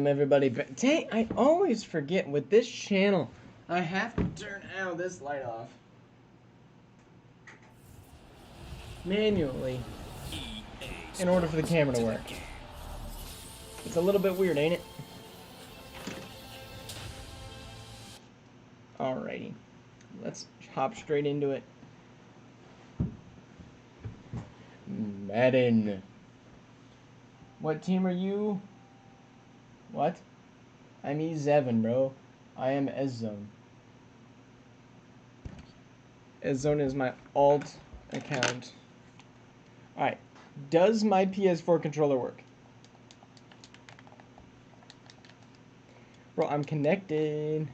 Welcome everybody back. Dang, I always forget with this channel. I have to turn this light off manually in order for the camera to work. It's a little bit weird, ain't it? Alrighty, let's hop straight into it. Madden. What team are you? What? I'm E7, bro. I am S-Zone. S-Zone is my alt account. Alright. Does my PS4 controller work? Bro, I'm connected.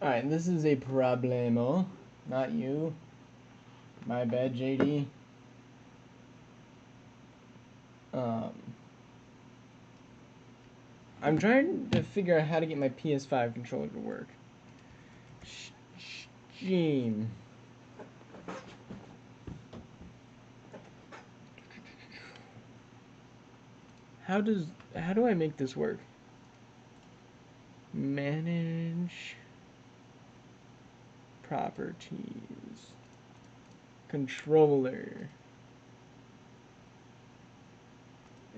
Alright, this is a problemo. Not you. My bad, JD. I'm trying to figure out how to get my PS5 controller to work. Steam. How do I make this work? Manage properties. Controller.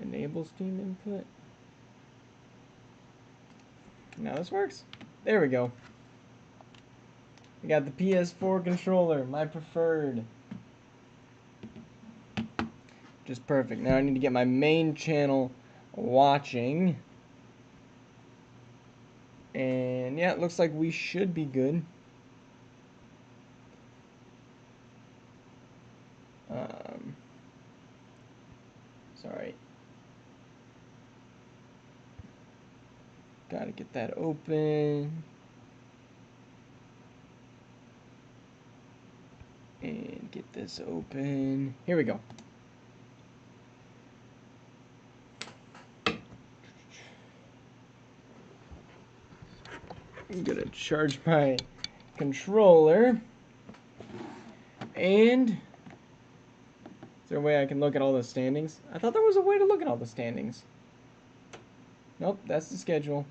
Enable Steam input. Now this works. There we go. I got the PS4 controller, my preferred. Just perfect. Now I need to get my main channel watching. And yeah, it looks like we should be good. Sorry. Gotta get that open. And get this open. Here we go. I'm gonna charge my controller. And is there a way I can look at all the standings? I thought there was a way to look at all the standings. Nope, that's the schedule.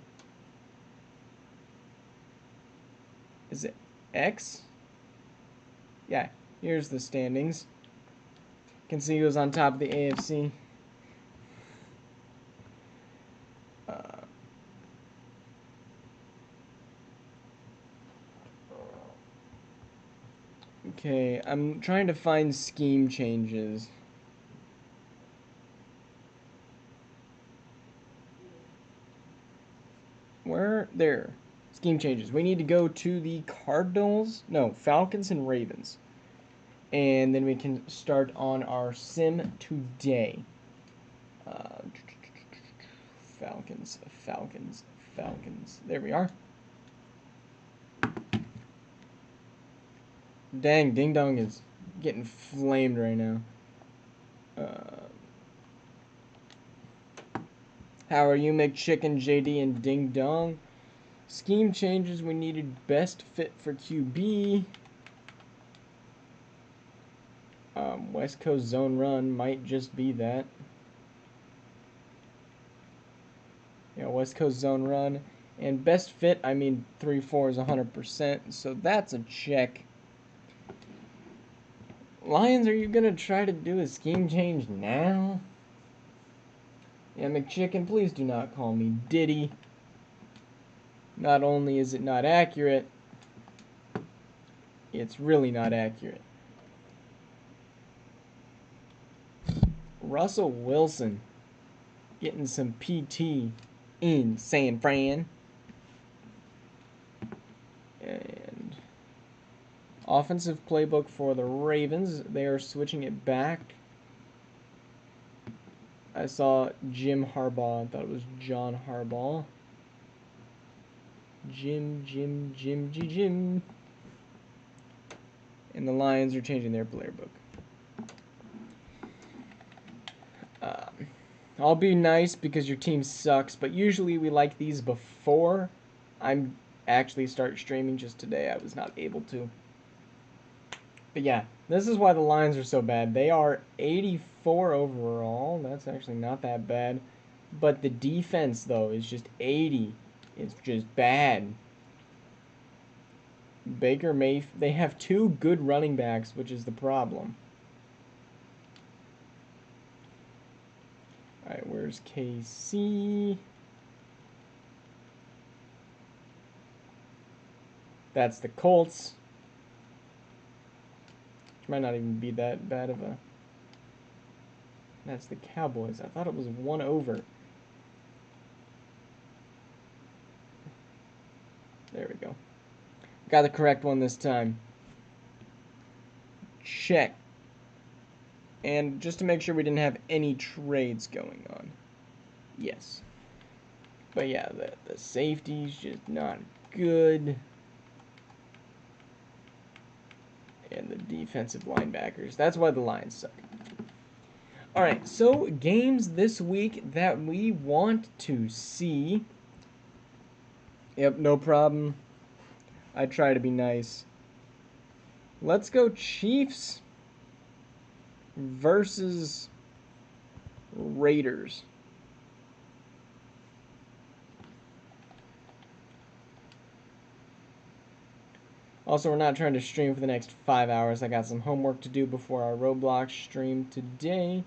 Is it X? Yeah, here's the standings. You can see who's on top of the AFC. Okay, I'm trying to find scheme changes. Where? There. Scheme changes. We need to go to the Cardinals. No, Falcons and Ravens. And then we can start on our sim today. Falcons. There we are. Dang, Ding Dong is getting flamed right now. How are you, McChicken, JD, and Ding Dong? Scheme changes. We needed best fit for QB. West Coast zone run might just be that. Yeah, West Coast zone run. And best fit, I mean 3-4 is 100%, so that's a check. Lions, are you gonna try to do a scheme change now? Yeah, McChicken, please do not call me Diddy. Not only is it not accurate, it's really not accurate. Russell Wilson getting some PT in San Fran. And offensive playbook for the Ravens. They are switching it back. I saw Jim Harbaugh. I thought it was John Harbaugh. Jim. And the Lions are changing their player book. I'll be nice because your team sucks, but usually we like these before I'm actually start streaming. Just today I was not able to. But yeah, this is why the lines are so bad. They are 84 overall. That's actually not that bad. But the defense, though, is just 80. It's just bad. Baker Mayfield, they have two good running backs, which is the problem. All right, where's KC? That's the Colts. Which might not even be that bad of a... That's the Cowboys. I thought it was one over. There we go. Got the correct one this time. Check. And just to make sure we didn't have any trades going on. Yes. But yeah, the safety's just not good. And the defensive linebackers. That's why the Lions suck. Alright, so games this week that we want to see. Yep, no problem. I try to be nice. Let's go Chiefs versus Raiders. Also, we're not trying to stream for the next 5 hours. I got some homework to do before our Roblox stream today.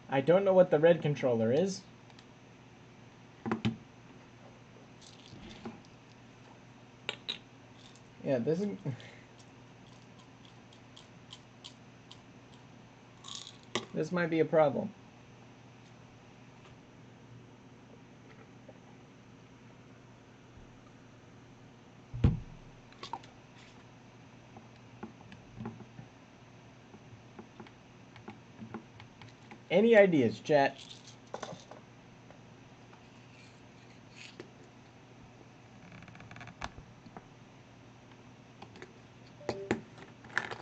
I don't know what the red controller is. Yeah, this is... This might be a problem. Any ideas, chat?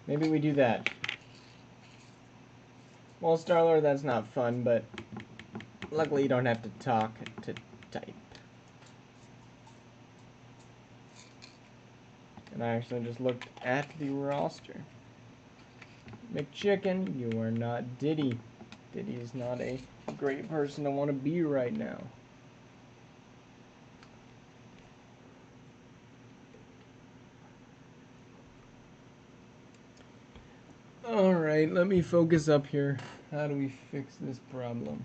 Maybe we do that. Well, Starlord, that's not fun, but luckily you don't have to talk to type. And I actually just looked at the roster. McChicken, you are not Diddy. Diddy is not a great person to want to be right now. Alright, let me focus up here. How do we fix this problem?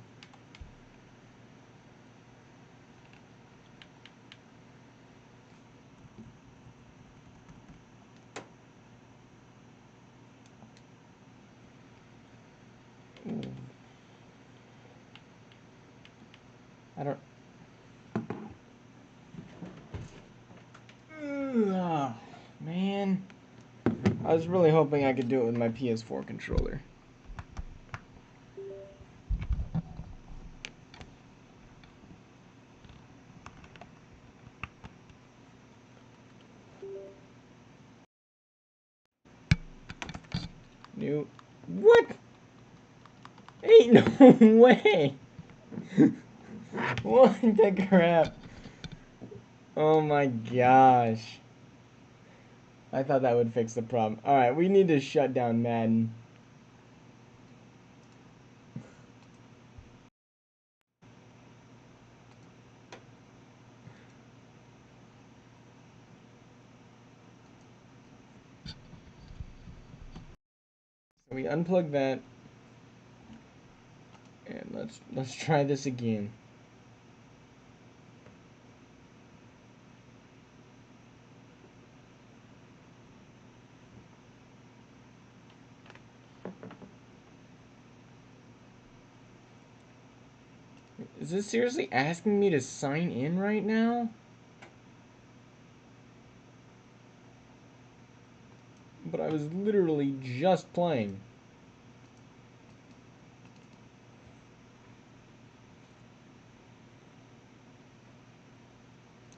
I don't... Ugh, man. I was really hoping I could do it with my PS4 controller. New... What? Ain't no way! What the crap? Oh my gosh. I thought that would fix the problem. Alright, we need to shut down Madden. So we unplug that. And let's try this again. Is this seriously asking me to sign in right now? But I was literally just playing.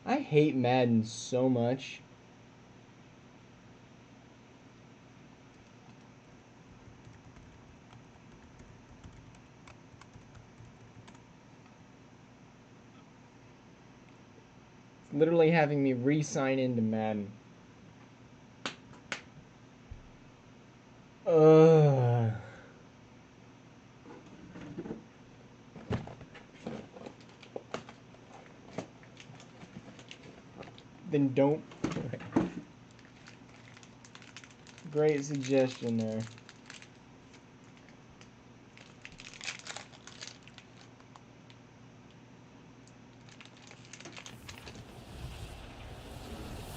I hate Madden so much. It's literally having me re-sign into Madden. Ugh. Then don't. Great suggestion there.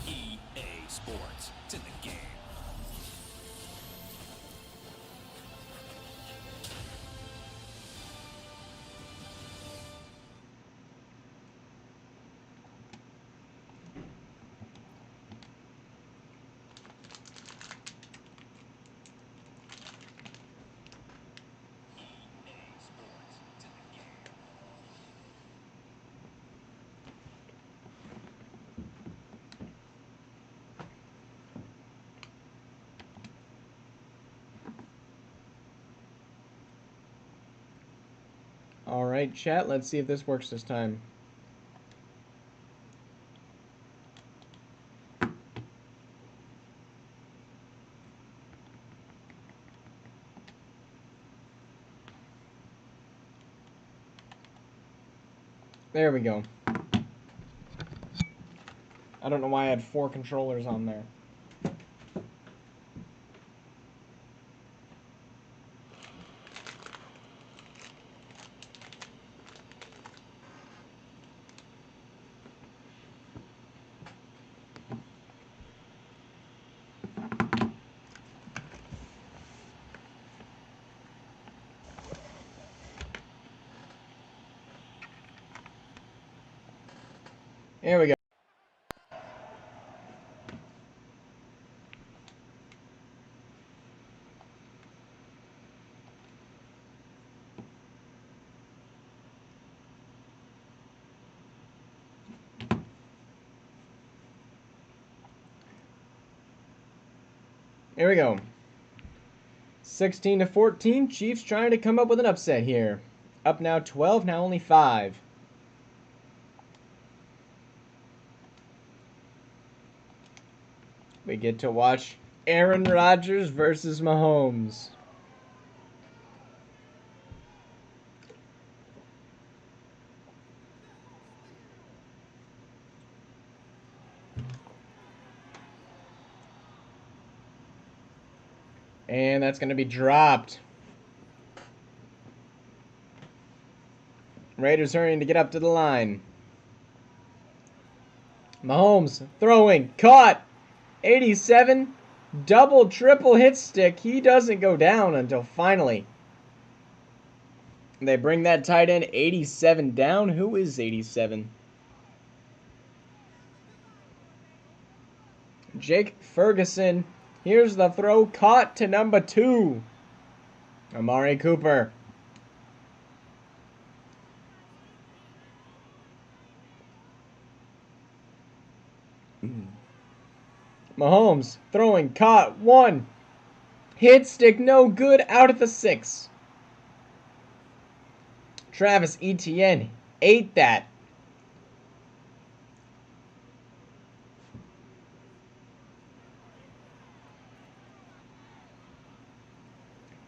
EA Sports. It's in the game. Alright, chat, let's see if this works this time. There we go. I don't know why I had 4 controllers on there. Here we go. Here we go. 16-14. Chiefs trying to come up with an upset here. Up now 12, now only 5. We get to watch Aaron Rodgers versus Mahomes. And that's going to be dropped. Raiders hurrying to get up to the line. Mahomes throwing, caught, 87, double, triple hit stick. He doesn't go down until finally. They bring that tight end 87 down. Who is 87? Jake Ferguson. Here's the throw, caught to number 2. Amari Cooper. Mahomes throwing, caught, 1. Hit stick, no good, out at the 6. Travis Etienne ate that.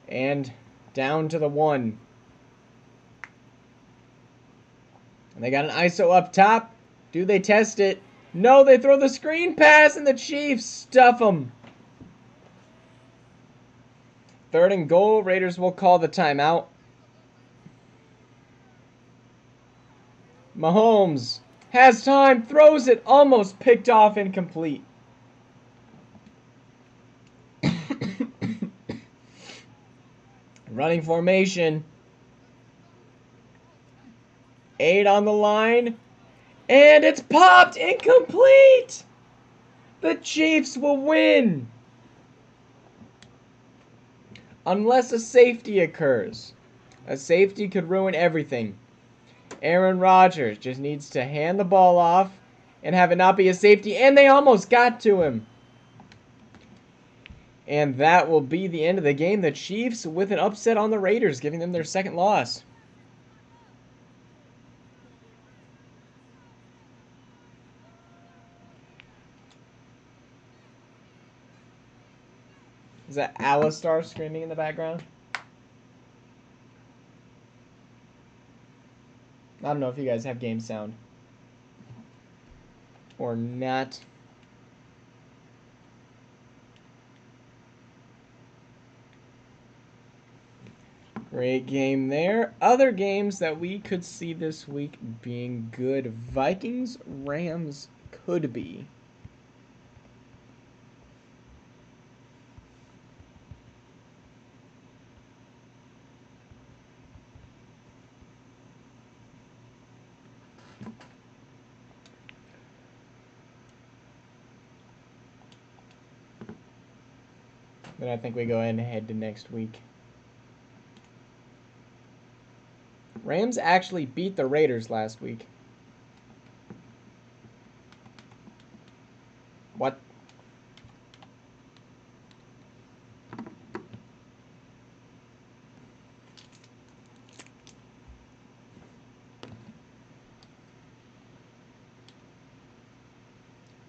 And down to the 1. And they got an ISO up top. Do they test it? No, they throw the screen pass and the Chiefs stuff them. 3rd and goal. Raiders will call the timeout. Mahomes has time, throws it, almost picked off, incomplete. Running formation. 8 on the line. And it's popped, incomplete. The Chiefs will win. Unless a safety occurs. A safety could ruin everything. Aaron Rodgers just needs to hand the ball off and have it not be a safety, and they almost got to him. And that will be the end of the game. The Chiefs with an upset on the Raiders, giving them their second loss. Is that Alistar screaming in the background? I don't know if you guys have game sound or not. Great game there. Other games that we could see this week being good. Vikings, Rams could be. Then I think we go ahead and head to next week. Rams actually beat the Raiders last week. What?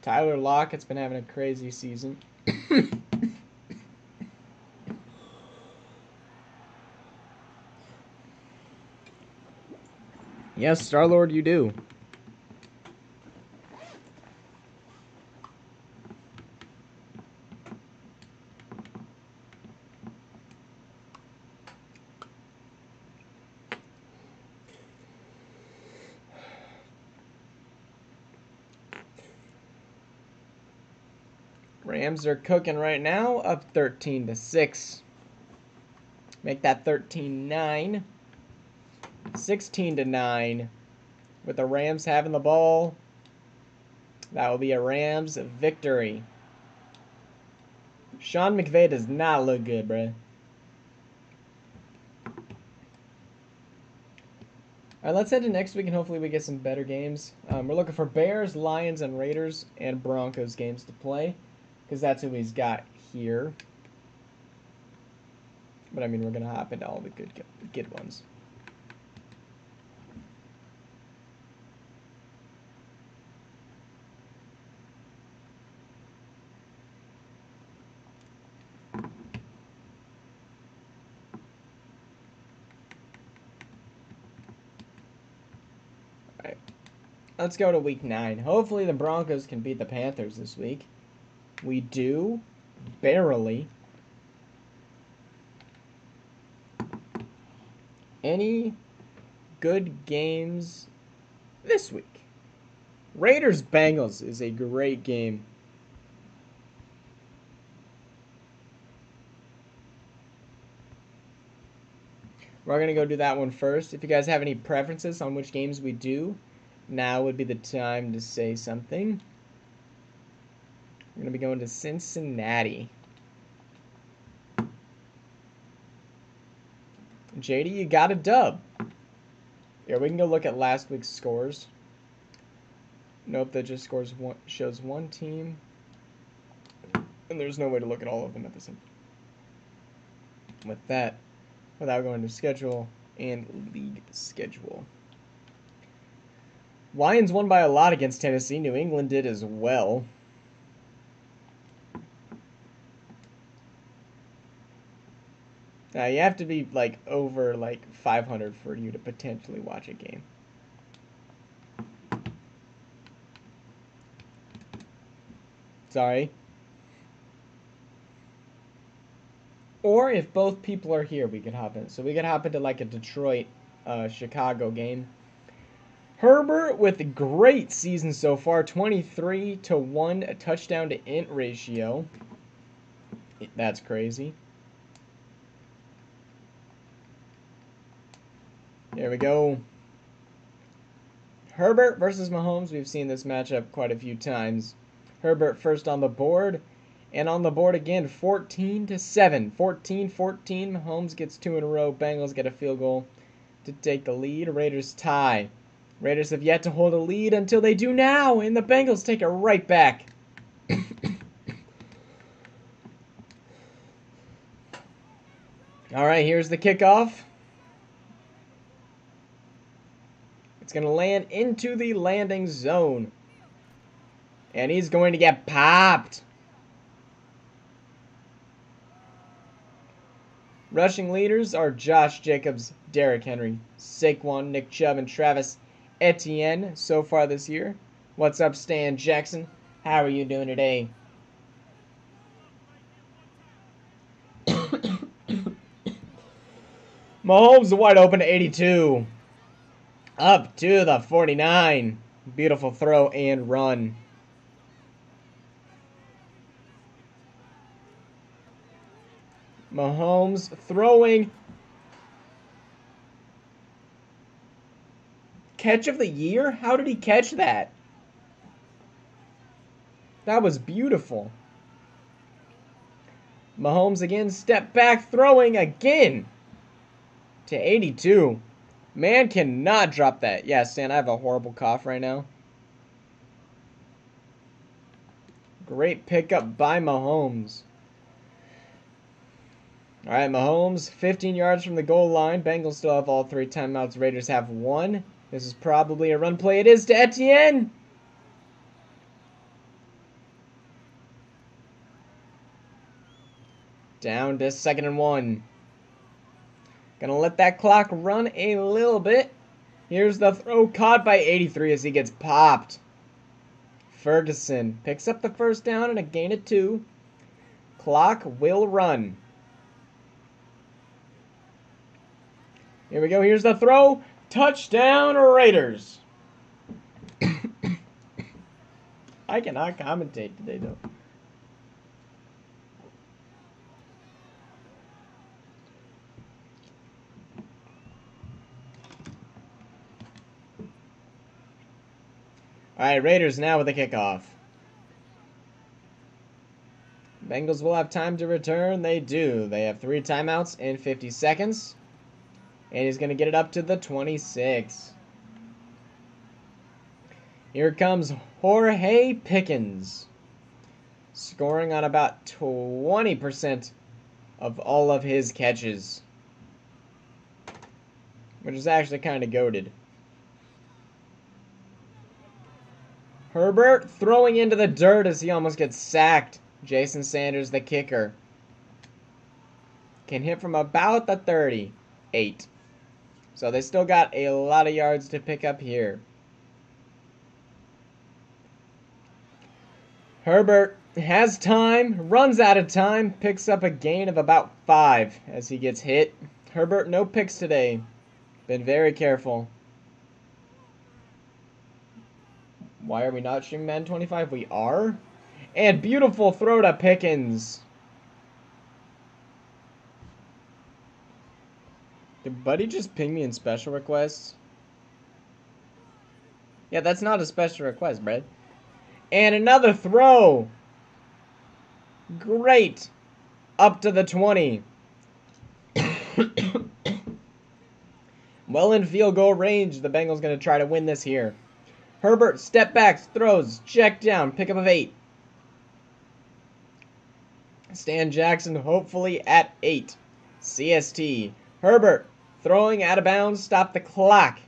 Tyler Lockett's been having a crazy season. Yes, Star-Lord, you do. Rams are cooking right now, up 13-6. Make that 13-9. 16-9. With the Rams having the ball, that will be a Rams victory. Sean McVay does not look good, bruh. Alright, let's head to next week and hopefully we get some better games. We're looking for Bears, Lions, and Raiders, and Broncos games to play, because that's who he's got here. But I mean, we're going to hop into all the good ones. Alright, let's go to week 9. Hopefully the Broncos can beat the Panthers this week. We do, barely. Any good games this week? Raiders Bengals is a great game. We're going to go do that one first. If you guys have any preferences on which games we do, now would be the time to say something. We're going to be going to Cincinnati. JD, you got a dub. Here, we can go look at last week's scores. Nope, that just shows one team. And there's no way to look at all of them at the same time. With that, without going to schedule and league schedule. Lions won by a lot against Tennessee. New England did as well. Now, you have to be, like, over, like, 500 for you to potentially watch a game. Sorry. Or if both people are here, we could hop in. So we could hop into, like, a Detroit, Chicago game. Herbert with a great season so far. 23-1, a touchdown to int ratio. That's crazy. There we go. Herbert versus Mahomes. We've seen this matchup quite a few times. Herbert first on the board. And on the board again, 14-7. 14-14. Mahomes gets 2 in a row. Bengals get a field goal to take the lead. Raiders tie Raiders have yet to hold a lead until they do now, and the Bengals take it right back. All right, here's the kickoff. It's going to land into the landing zone. And he's going to get popped. Rushing leaders are Josh Jacobs, Derrick Henry, Saquon, Nick Chubb, and Travis Etienne so far this year. What's up, Stan Jackson? How are you doing today? Mahomes wide open to 82. Up to the 49. Beautiful throw and run. Mahomes throwing. Catch of the year? How did he catch that? That was beautiful. Mahomes again, step back, throwing again to 82. Man cannot drop that. Yeah, Stan, I have a horrible cough right now. Great pickup by Mahomes. All right, Mahomes, 15 yards from the goal line. Bengals still have all 3 timeouts. Raiders have 1. This is probably a run play. It is to Etienne. Down to 2nd and 1. Gonna let that clock run a little bit. Here's the throw caught by 83 as he gets popped. Ferguson picks up the first down and a gain of 2. Clock will run. Here we go. Here's the throw. Touchdown, Raiders. I cannot commentate today, though. All right, Raiders now with the kickoff. Bengals will have time to return. They do. They have 3 timeouts in 50 seconds. And he's going to get it up to the 26. Here comes Jorge Pickens. Scoring on about 20% of all of his catches. Which is actually kind of goated. Herbert throwing into the dirt as he almost gets sacked. Jason Sanders, the kicker, can hit from about the 38. So they still got a lot of yards to pick up here. Herbert has time, runs out of time, picks up a gain of about 5 as he gets hit. Herbert, no picks today. Been very careful. Why are we not streaming Madden 25? We are. And beautiful throw to Pickens. Did Buddy just ping me in special requests? Yeah, that's not a special request, Brad. And another throw. Great. Up to the 20. Well in field goal range. The Bengals going to try to win this here. Herbert, step backs, throws, check down, pickup of 8. Stan Jackson hopefully at 8. CST. Herbert throwing out of bounds, stop the clock.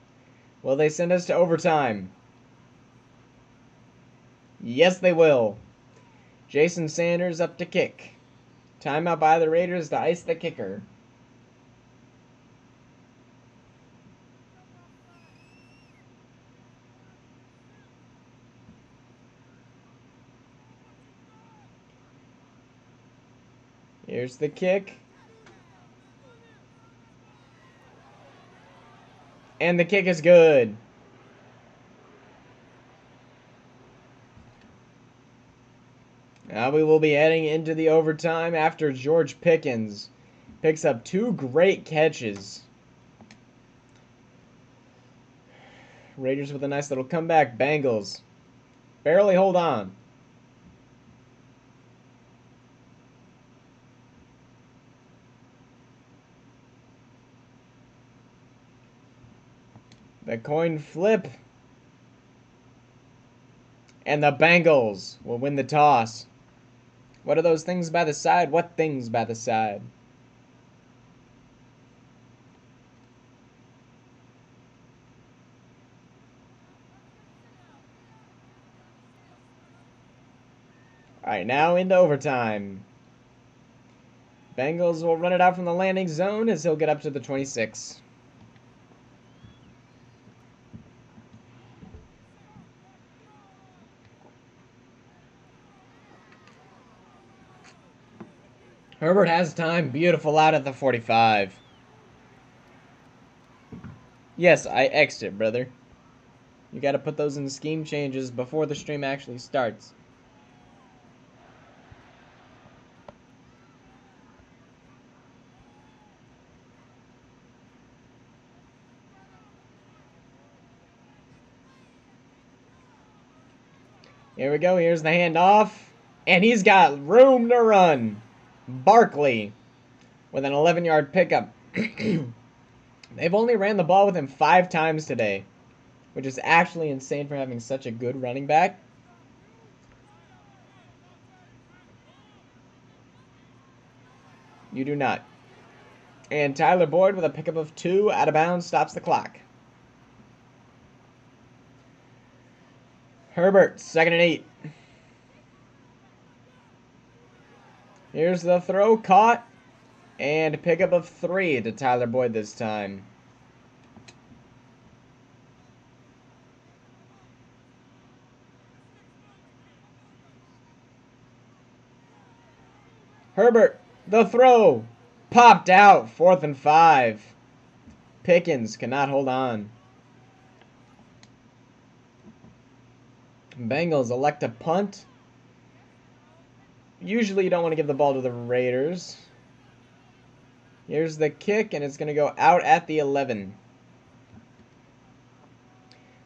Will they send us to overtime? Yes, they will. Jason Sanders up to kick. Timeout by the Raiders to ice the kicker. Here's the kick. And the kick is good. Now we will be heading into the overtime after George Pickens picks up 2 great catches. Raiders with a nice little comeback. Bengals barely hold on. The coin flip. And the Bengals will win the toss. What are those things by the side? What things by the side? Alright, now into overtime. Bengals will run it out from the landing zone as he'll get up to the 26. Herbert has time. Beautiful out at the 45. Yes, I X'd it, brother. You gotta put those in scheme changes before the stream actually starts. Here we go. Here's the handoff. And he's got room to run. Barkley with an 11-yard pickup. They've only ran the ball with him 5 times today, which is actually insane for having such a good running back. You do not. And Tyler Boyd with a pickup of 2 out of bounds stops the clock. Herbert, 2nd and 8. Here's the throw, caught, and pickup of 3 to Tyler Boyd this time. Herbert, the throw, popped out, 4th and 5. Pickens cannot hold on. Bengals elect to punt. Usually you don't want to give the ball to the Raiders. Here's the kick, and it's going to go out at the 11.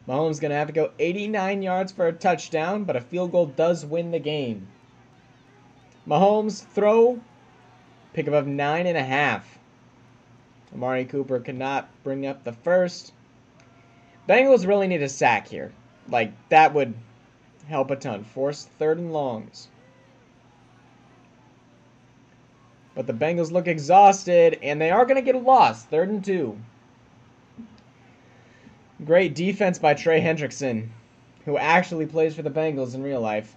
Mahomes going to have to go 89 yards for a touchdown, but a field goal does win the game. Mahomes throw, pickup of 9.5. Amari Cooper cannot bring up the first. Bengals really need a sack here. Like, that would help a ton. Force 3rd and longs. But the Bengals look exhausted, and they are going to get lost. 3rd and 2. Great defense by Trey Hendrickson, who actually plays for the Bengals in real life.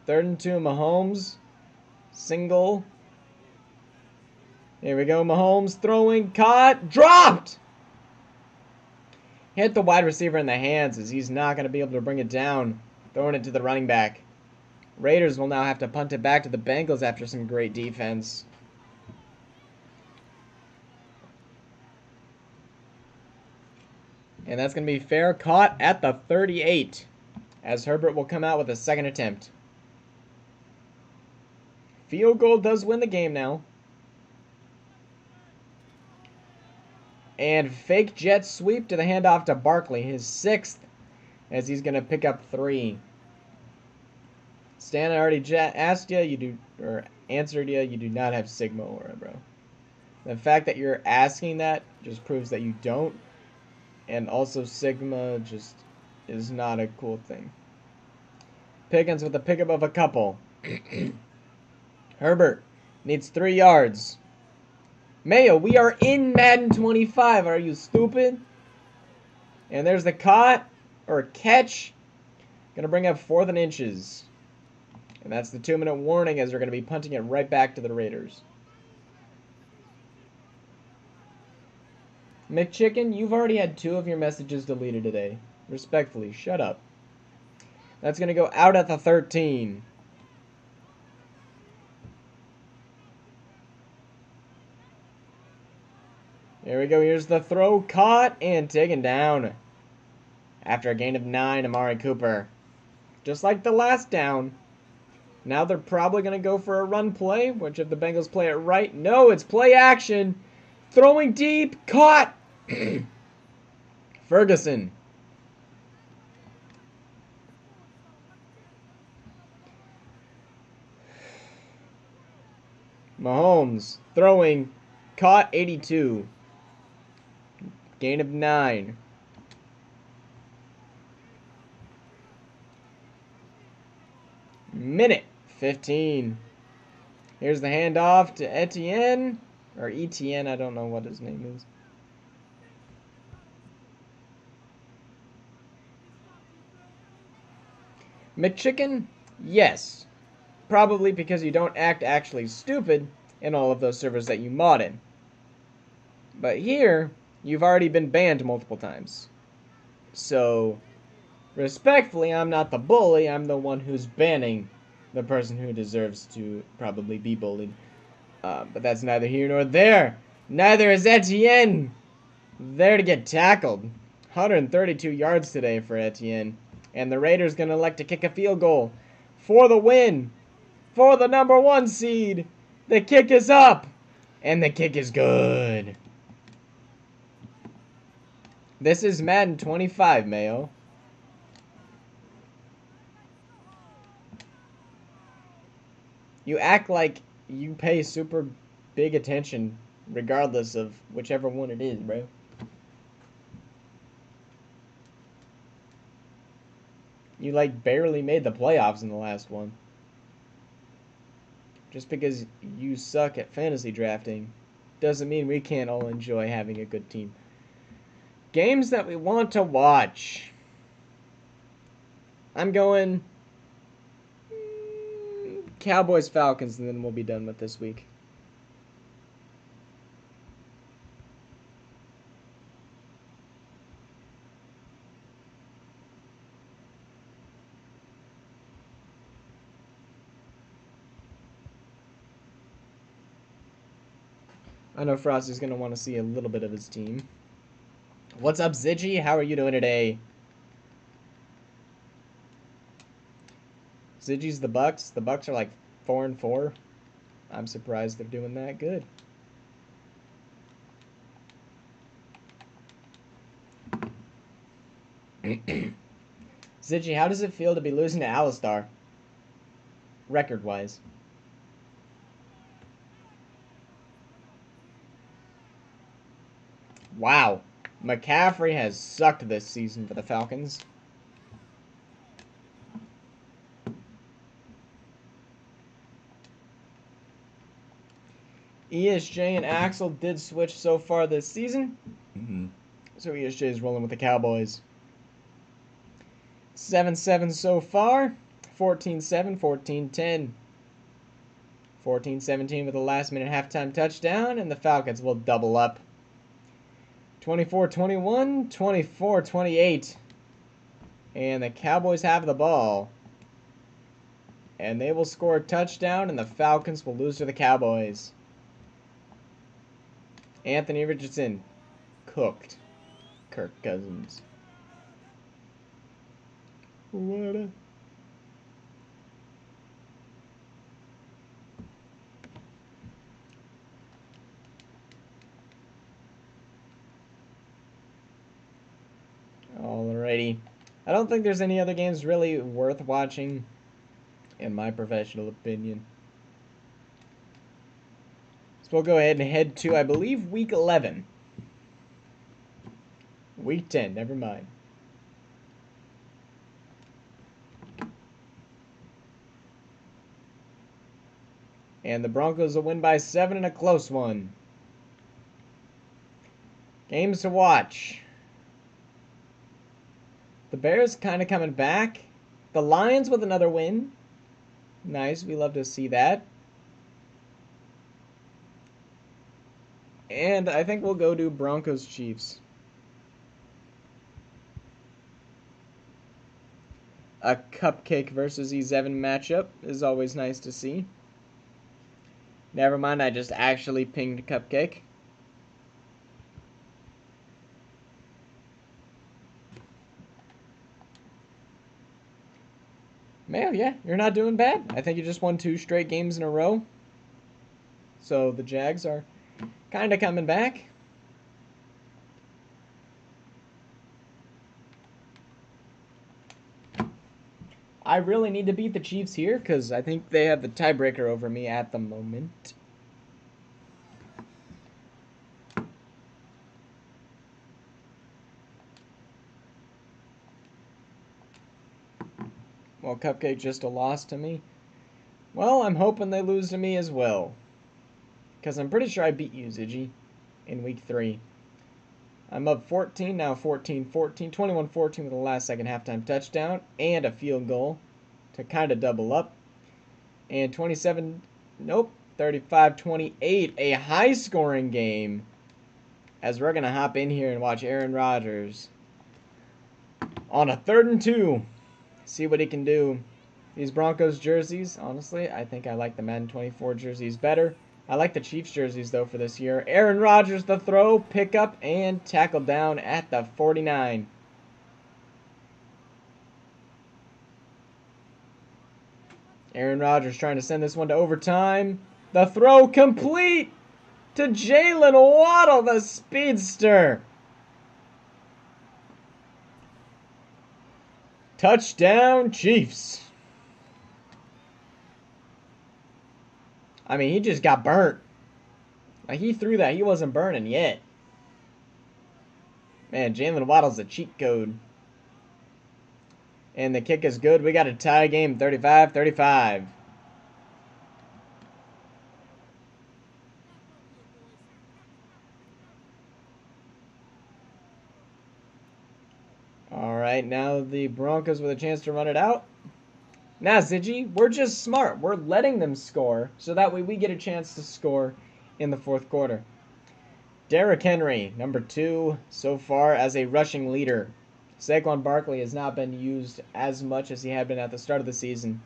3rd and 2, Mahomes. Single. Here we go, Mahomes throwing, caught, dropped! Hit the wide receiver in the hands as he's not going to be able to bring it down. Throwing it to the running back. Raiders will now have to punt it back to the Bengals after some great defense. And that's going to be fair. Caught at the 38 as Herbert will come out with a 2nd attempt. Field goal does win the game now. And fake jet sweep to the handoff to Barkley, his 6th, as he's going to pick up 3. Stan, I already asked you, answered you do not have Sigma aura, bro. The fact that you're asking that just proves that you don't. And also Sigma just is not a cool thing. Pickens with a pickup of a couple. Herbert needs 3 yards. Mayo, we are in Madden 25. Are you stupid? And there's the catch. Gonna bring up 4th and inches. And that's the 2-minute warning as they're gonna be punting it right back to the Raiders. McChicken, you've already had 2 of your messages deleted today. Respectfully, shut up. That's gonna go out at the 13. Here we go. Here's the throw. Caught and taken down. After a gain of 9, Amari Cooper. Just like the last down. Now they're probably going to go for a run play. Which if the Bengals play it right. No, it's play action. Throwing deep. Caught. Ferguson. Mahomes. Throwing. Caught 82. Gain of 9. Minute 15. Here's the handoff to Etienne. Or Etienne, I don't know what his name is. McChicken? Yes. Probably because you don't act actually stupid in all of those servers that you mod in. But here, you've already been banned multiple times. So, respectfully, I'm not the bully, I'm the one who's banning the person who deserves to probably be bullied. But that's neither here nor there. Neither is Etienne. There to get tackled. 132 yards today for Etienne. And the Raiders going to elect to kick a field goal for the win. For the #1 seed. The kick is up. And the kick is good. This is Madden 25, Mayo. You act like you pay super big attention regardless of whichever one it is, bro. You, like, barely made the playoffs in the last one. Just because you suck at fantasy drafting doesn't mean we can't all enjoy having a good team. Games that we want to watch. I'm going Cowboys-Falcons, and then we'll be done with this week. I know Frosty's going to want to see a little bit of his team. What's up, Ziggy? How are you doing today? Ziggy's the Bucks. The Bucks are like 4-4. I'm surprised they're doing that good. Ziggy, how does it feel to be losing to Alistar? Record-wise. Wow. McCaffrey has sucked this season for the Falcons. ESJ and Axel did switch so far this season. So ESJ is rolling with the Cowboys. 7-7 so far. 14-7, 14-10. 14-17 with a last-minute halftime touchdown, and the Falcons will double up. 24-21, 24-28. And the Cowboys have the ball. And they will score a touchdown, and the Falcons will lose to the Cowboys. Anthony Richardson cooked Kirk Cousins. What a... Alrighty. I don't think there's any other games really worth watching, in my professional opinion. So we'll go ahead and head to, I believe, Week 11. Week 10, never mind. And the Broncos will win by 7 in a close one. Games to watch. The Bears kind of coming back. The Lions with another win. Nice, we love to see that. And I think we'll go to Broncos-Chiefs. A Cupcake versus E7 matchup is always nice to see. Never mind, I just actually pinged Cupcake. Man, yeah, you're not doing bad. I think you just won 2 straight games in a row. So the Jags are kind of coming back. I really need to beat the Chiefs here because I think they have the tiebreaker over me at the moment. Well, Cupcake just a loss to me. Well, I'm hoping they lose to me as well. Because I'm pretty sure I beat you, Ziggy, in week 3. I'm up 14, now 14-14, 21-14 with the last second halftime touchdown and a field goal to kind of double up. And 27, nope, 35-28, a high-scoring game. As we're going to hop in here and watch Aaron Rodgers on a 3rd and 2. See what he can do. These Broncos jerseys, honestly, I think I like the Madden 24 jerseys better. I like the Chiefs jerseys, though, for this year. Aaron Rodgers, the throw, pick up, and tackle down at the 49. Aaron Rodgers trying to send this one to overtime. The throw complete to Jalen Waddle, the speedster. Touchdown, Chiefs. I mean, he just got burnt. Like, he threw that. He wasn't burning yet. Man, Jalen Waddle's a cheat code. And the kick is good. We got a tie game, 35-35. All right, now the Broncos with a chance to run it out. Now, Ziggy, we're just smart. We're letting them score, so that way we get a chance to score in the 4th quarter. Derrick Henry, number 2 so far as a rushing leader. Saquon Barkley has not been used as much as he had been at the start of the season.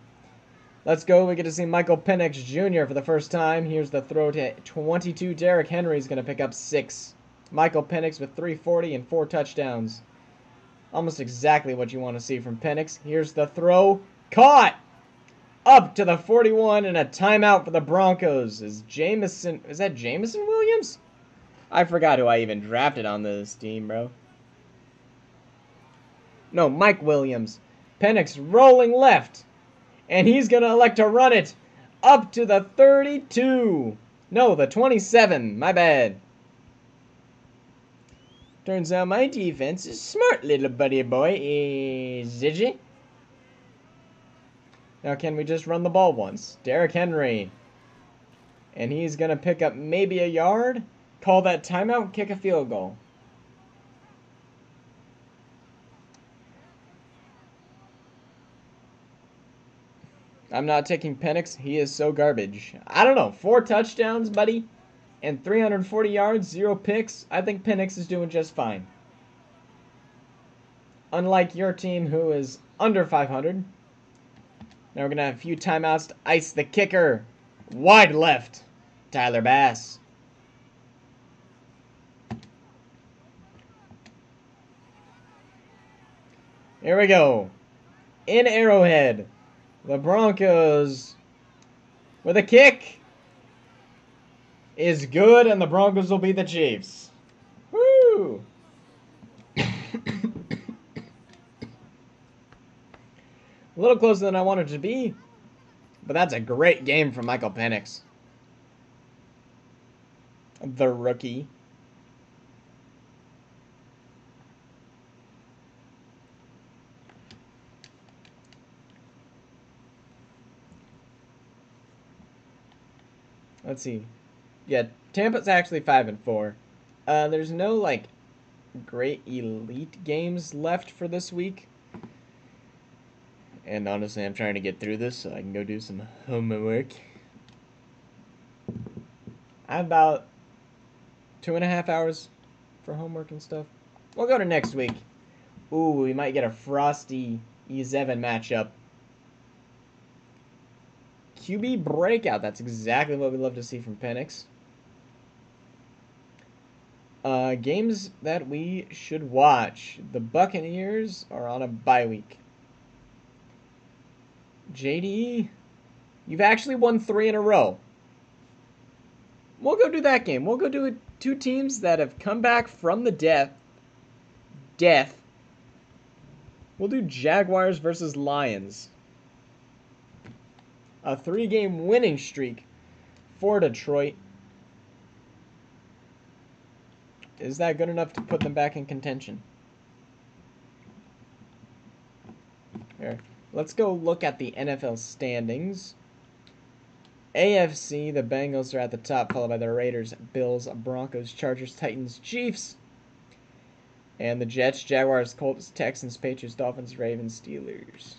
Let's go. We get to see Michael Penix Jr. for the first time. Here's the throw to 22. Derrick Henry is going to pick up 6. Michael Penix with 340 and 4 touchdowns. Almost exactly what you want to see from Penix. Here's the throw. Caught! Up to the 41 and a timeout for the Broncos. Is that Jameson Williams? I forgot who I even drafted on this team, bro. No, Mike Williams. Penix rolling left. And he's going to elect to run it up to the 32. No, the 27. My bad. Turns out my defense is smart, little buddy boy. Is it? Now, can we just run the ball once? Derrick Henry. And he's going to pick up maybe a yard. Call that timeout and kick a field goal. I'm not taking Penix. He is so garbage. I don't know. 4 touchdowns, buddy. And 340 yards, 0 picks. I think Penix is doing just fine. Unlike your team, who is under 500. Now we're going to have a few timeouts to ice the kicker. Wide left. Tyler Bass. Here we go. In Arrowhead. The Broncos with a kick is good, and the Broncos will be the Chiefs. Woo! A little closer than I wanted to be, but that's a great game from Michael Penix. The rookie. Let's see. Yeah, Tampa's actually 5-4. There's no, like, great elite games left for this week. And honestly, I'm trying to get through this so I can go do some homework. I have about 2.5 hours for homework and stuff. We'll go to next week. Ooh, we might get a frosty E7 matchup. QB breakout. That's exactly what we love to see from Penix. Games that we should watch. The Buccaneers are on a bye week. JD, you've actually won 3 in a row. We'll go do that game. We'll go do it. 2 teams that have come back from the death. We'll do Jaguars versus Lions. A 3-game winning streak for Detroit. Is that good enough to put them back in contention? Here. Let's go look at the NFL standings. AFC, the Bengals are at the top, followed by the Raiders, Bills, Broncos, Chargers, Titans, Chiefs, and the Jets, Jaguars, Colts, Texans, Patriots, Dolphins, Ravens, Steelers.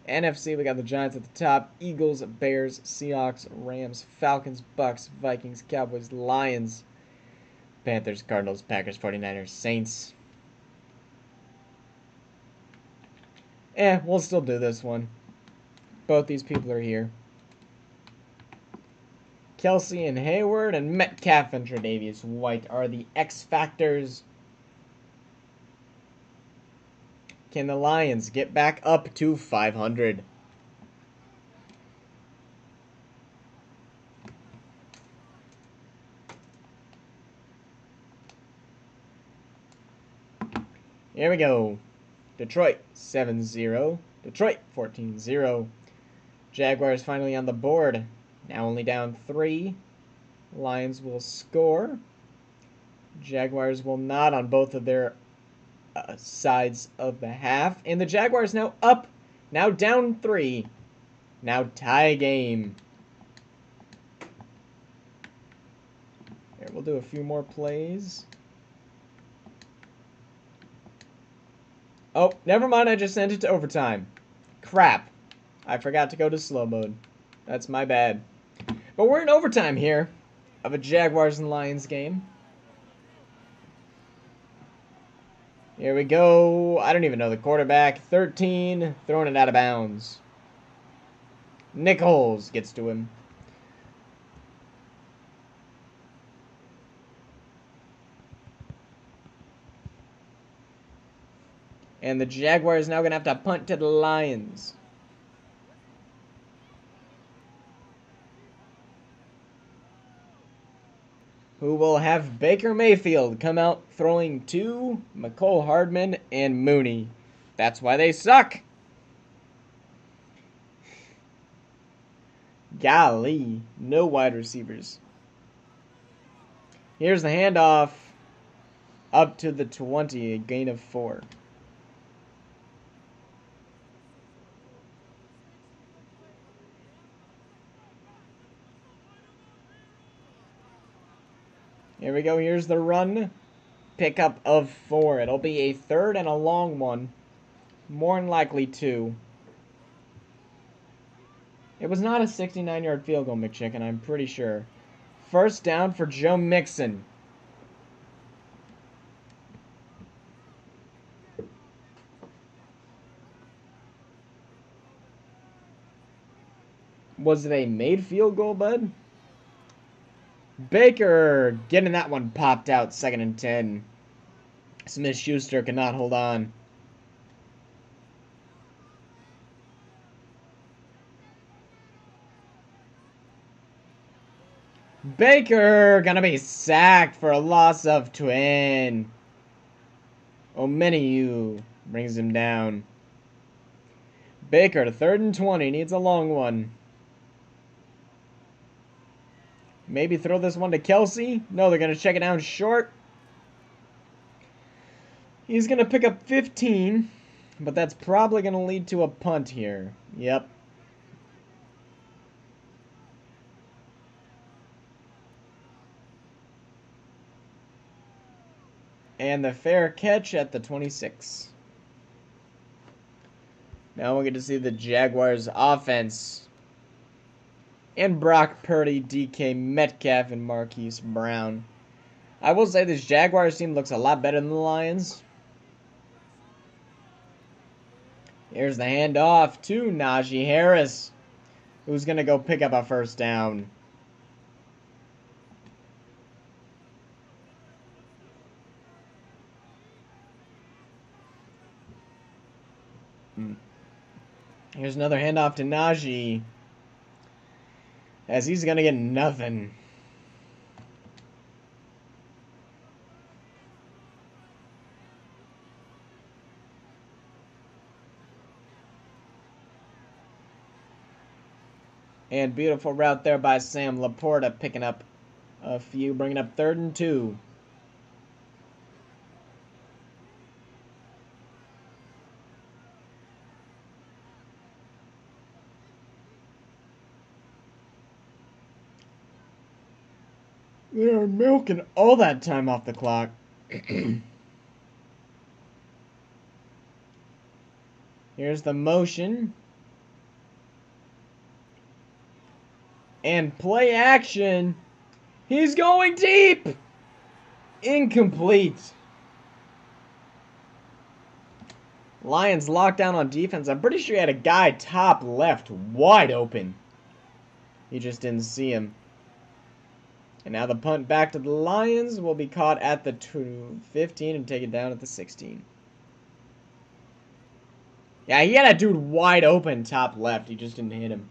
NFC, we got the Giants at the top, Eagles, Bears, Seahawks, Rams, Falcons, Bucks, Vikings, Cowboys, Lions, Panthers, Cardinals, Packers, 49ers, Saints. We'll still do this one. Both these people are here. Kelsey and Hayward and Metcalf and Tre'Davious White are the X Factors. Can the Lions get back up to 500? Here we go. Detroit 7-0. Detroit 14-0. Jaguars finally on the board. Now only down 3. Lions will score. Jaguars will not on both of their sides of the half. And the Jaguars now up. Now down 3. Now tie game. Here, we'll do a few more plays. Oh, never mind. I just sent it to overtime. Crap. I forgot to go to slow mode. That's my bad. But we're in overtime here of a Jaguars and Lions game. Here we go. I don't even know the quarterback. 13. Throwing it out of bounds. Nichols gets to him. And the Jaguars now going to have to punt to the Lions. Who will have Baker Mayfield come out throwing to McCole Hardman and Mooney. That's why they suck. Golly, no wide receivers. Here's the handoff. Up to the 20, a gain of 4. Here we go. Here's the run. Pickup of 4. It'll be a third and a long one. More than likely 2. It was not a 69-yard field goal, McChicken, I'm pretty sure. First down for Joe Mixon. Was it a made field goal, bud? Baker getting that one popped out, 2nd and 10. Smith-Schuster cannot hold on. Baker gonna be sacked for a loss of twin. Omeniu brings him down. Baker to 3rd and 20, needs a long one. Maybe throw this one to Kelsey. No, they're going to check it down short. He's going to pick up 15, but that's probably going to lead to a punt here. Yep. And the fair catch at the 26. Now we'll get to see the Jaguars offense. And Brock Purdy, DK Metcalf, and Marquise Brown. I will say this Jaguars team looks a lot better than the Lions. Here's the handoff to Najee Harris, who's going to go pick up a first down. Here's another handoff to Najee, as he's going to get nothing. And beautiful route there by Sam Laporta, picking up a few, bringing up 3rd and 2. They're milking all that time off the clock. Here's the motion. And play action. He's going deep. Incomplete. Lions locked down on defense. I'm pretty sure he had a guy top left wide open. He just didn't see him. And now the punt back to the Lions will be caught at the 15 and take it down at the 16. Yeah, he had a dude wide open top left. He just didn't hit him.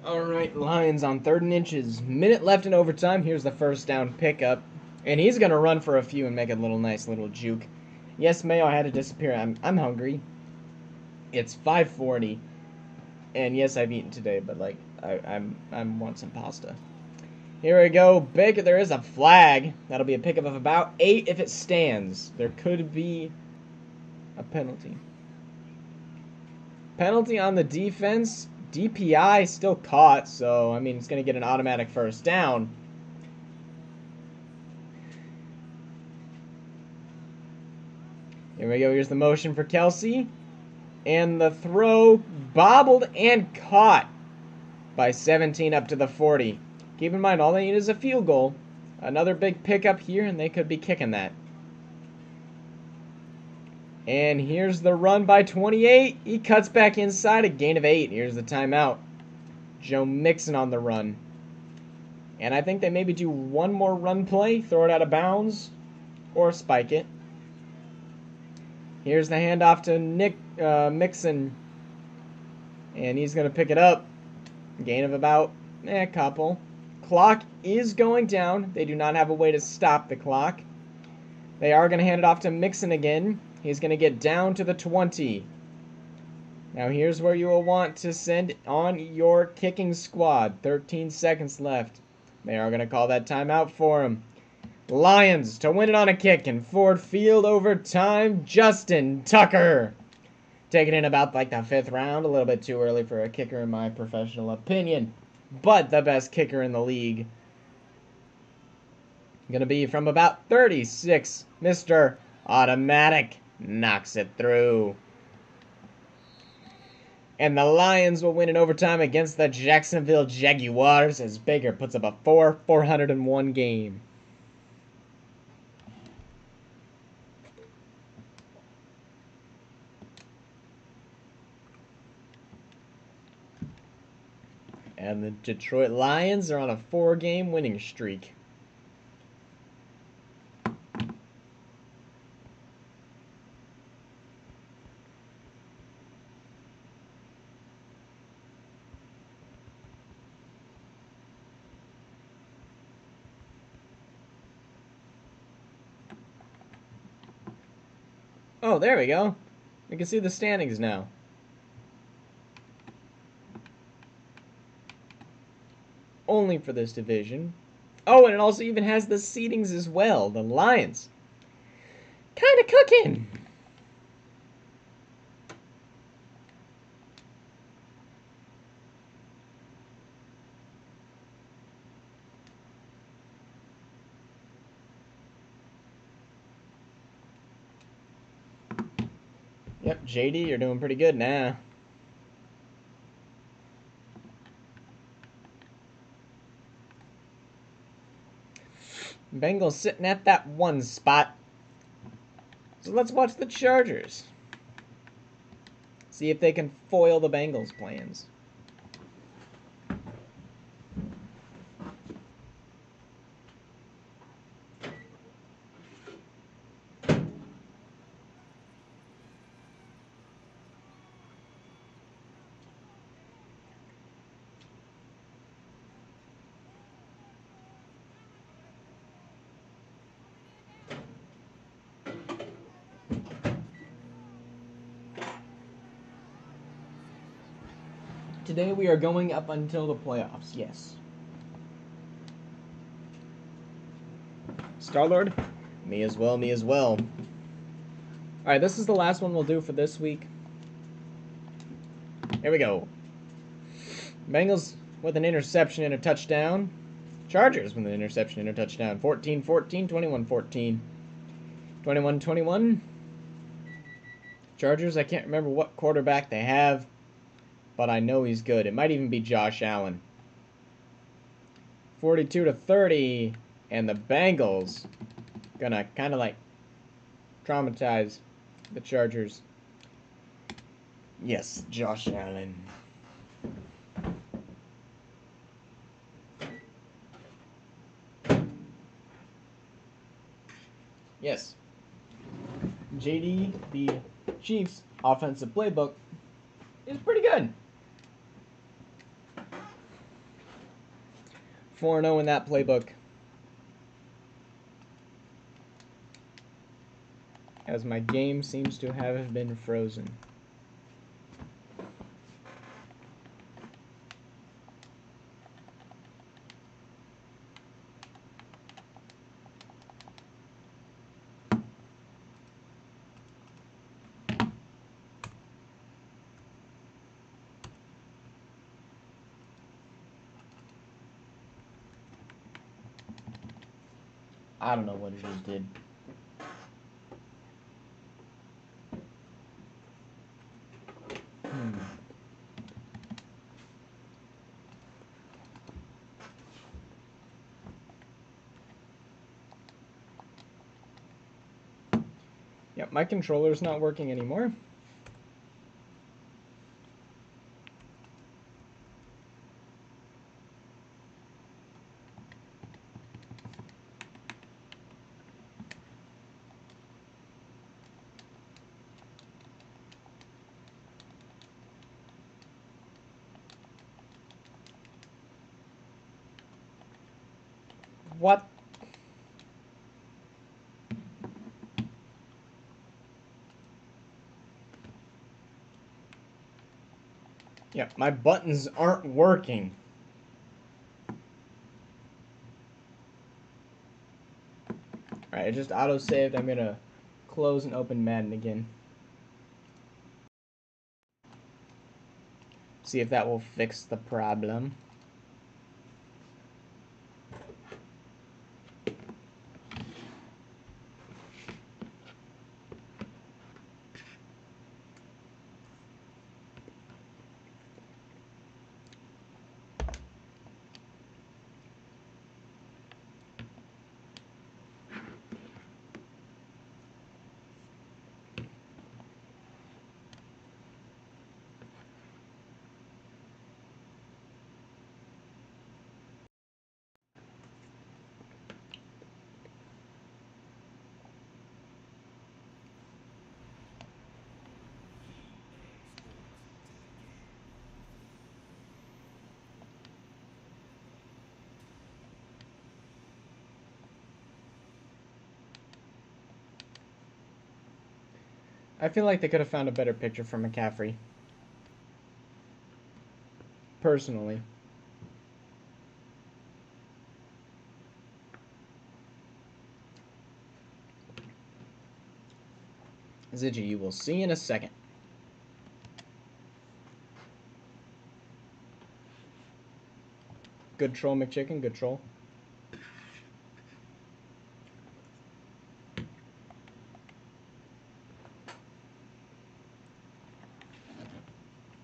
Alright, Lions on 3rd and inches. Minute left in overtime. Here's the first down pickup. And he's going to run for a few and make a nice little juke. Yes, Mayo, I had to disappear. I'm hungry. It's 5:40. And yes, I've eaten today, but like I want some pasta. Here we go. Baker, there is a flag. That'll be a pickup of about 8 if it stands. There could be a penalty. Penalty on the defense. DPI still caught, so, I mean, it's going to get an automatic first down. Here we go. Here's the motion for Kelsey. And the throw bobbled and caught by 17 up to the 40. Keep in mind, all they need is a field goal. Another big pickup here, and they could be kicking that. And here's the run by 28. He cuts back inside, a gain of 8. Here's the timeout. Joe Mixon on the run. And I think they maybe do one more run play, throw it out of bounds, or spike it. Here's the handoff to Mixon. And he's going to pick it up. Gain of about a couple. Clock is going down. They do not have a way to stop the clock. They are going to hand it off to Mixon again. He's going to get down to the 20. Now here's where you will want to send on your kicking squad. 13 seconds left. They are going to call that timeout for him. Lions to win it on a kick in Ford Field overtime. Justin Tucker. Taken in about like the 5th round. A little bit too early for a kicker in my professional opinion. But the best kicker in the league. Going to be from about 36. Mr. Automatic knocks it through. And the Lions will win in overtime against the Jacksonville Jaguars as Baker puts up a 401 game. And the Detroit Lions are on a 4-game winning streak. Oh, there we go. We can see the standings now. Only for this division. Oh, and it also even has the seedings as well. The Lions. Kind of cooking. Yep, JD, you're doing pretty good now. Bengals sitting at that 1 spot. So let's watch the Chargers. See if they can foil the Bengals' plans. Today we are going up until the playoffs, yes. Star-Lord? Me as well, me as well. Alright, this is the last one we'll do for this week. Here we go. Bengals with an interception and a touchdown. Chargers with an interception and a touchdown. 14-14, 21-14. 21-21. Chargers, I can't remember what quarterback they have, but I know he's good. It might even be Josh Allen. 42-30, and the Bengals gonna kind of like traumatize the Chargers. Yes, Josh Allen. Yes. JD, the Chiefs' offensive playbook is pretty good. 4-0 in that playbook. As my game seems to have been frozen. I don't know what it just did. Yep, my controller's not working anymore. What? Yep, my buttons aren't working. Alright, it just auto-saved. I'm gonna close and open Madden again. See if that will fix the problem. I feel like they could have found a better picture for McCaffrey. Personally. Ziggy, you will see in a second. Good troll, McChicken, good troll.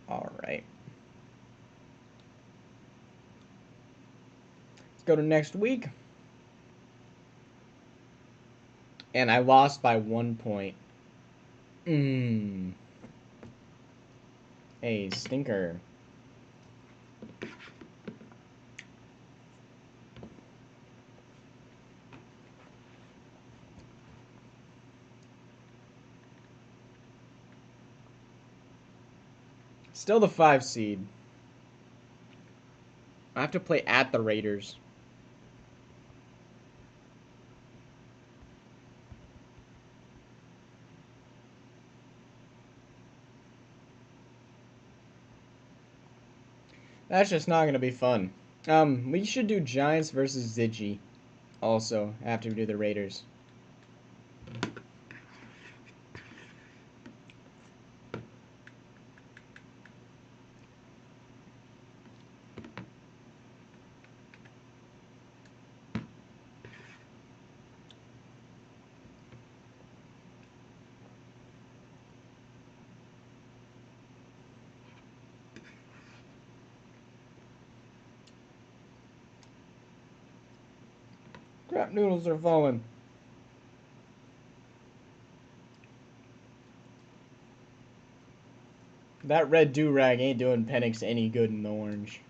Alright. Let's go to next week. And I lost by 1 point. A stinker. Still the 5 seed. I have to play at the Raiders. That's just not gonna be fun. We should do Giants versus Ziggy also after we do the Raiders. Crap noodles are falling. That red do-rag ain't doing Penix any good in the orange.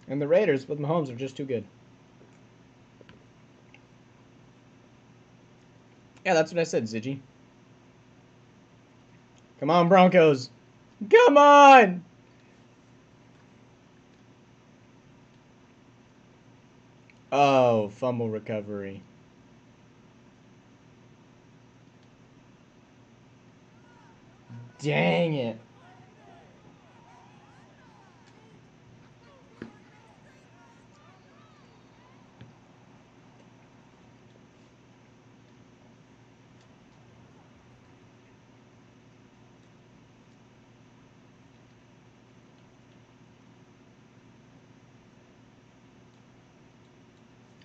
And the Raiders with Mahomes are just too good. Yeah, that's what I said, Ziggy. Come on, Broncos. Come on! Oh, fumble recovery. Dang it.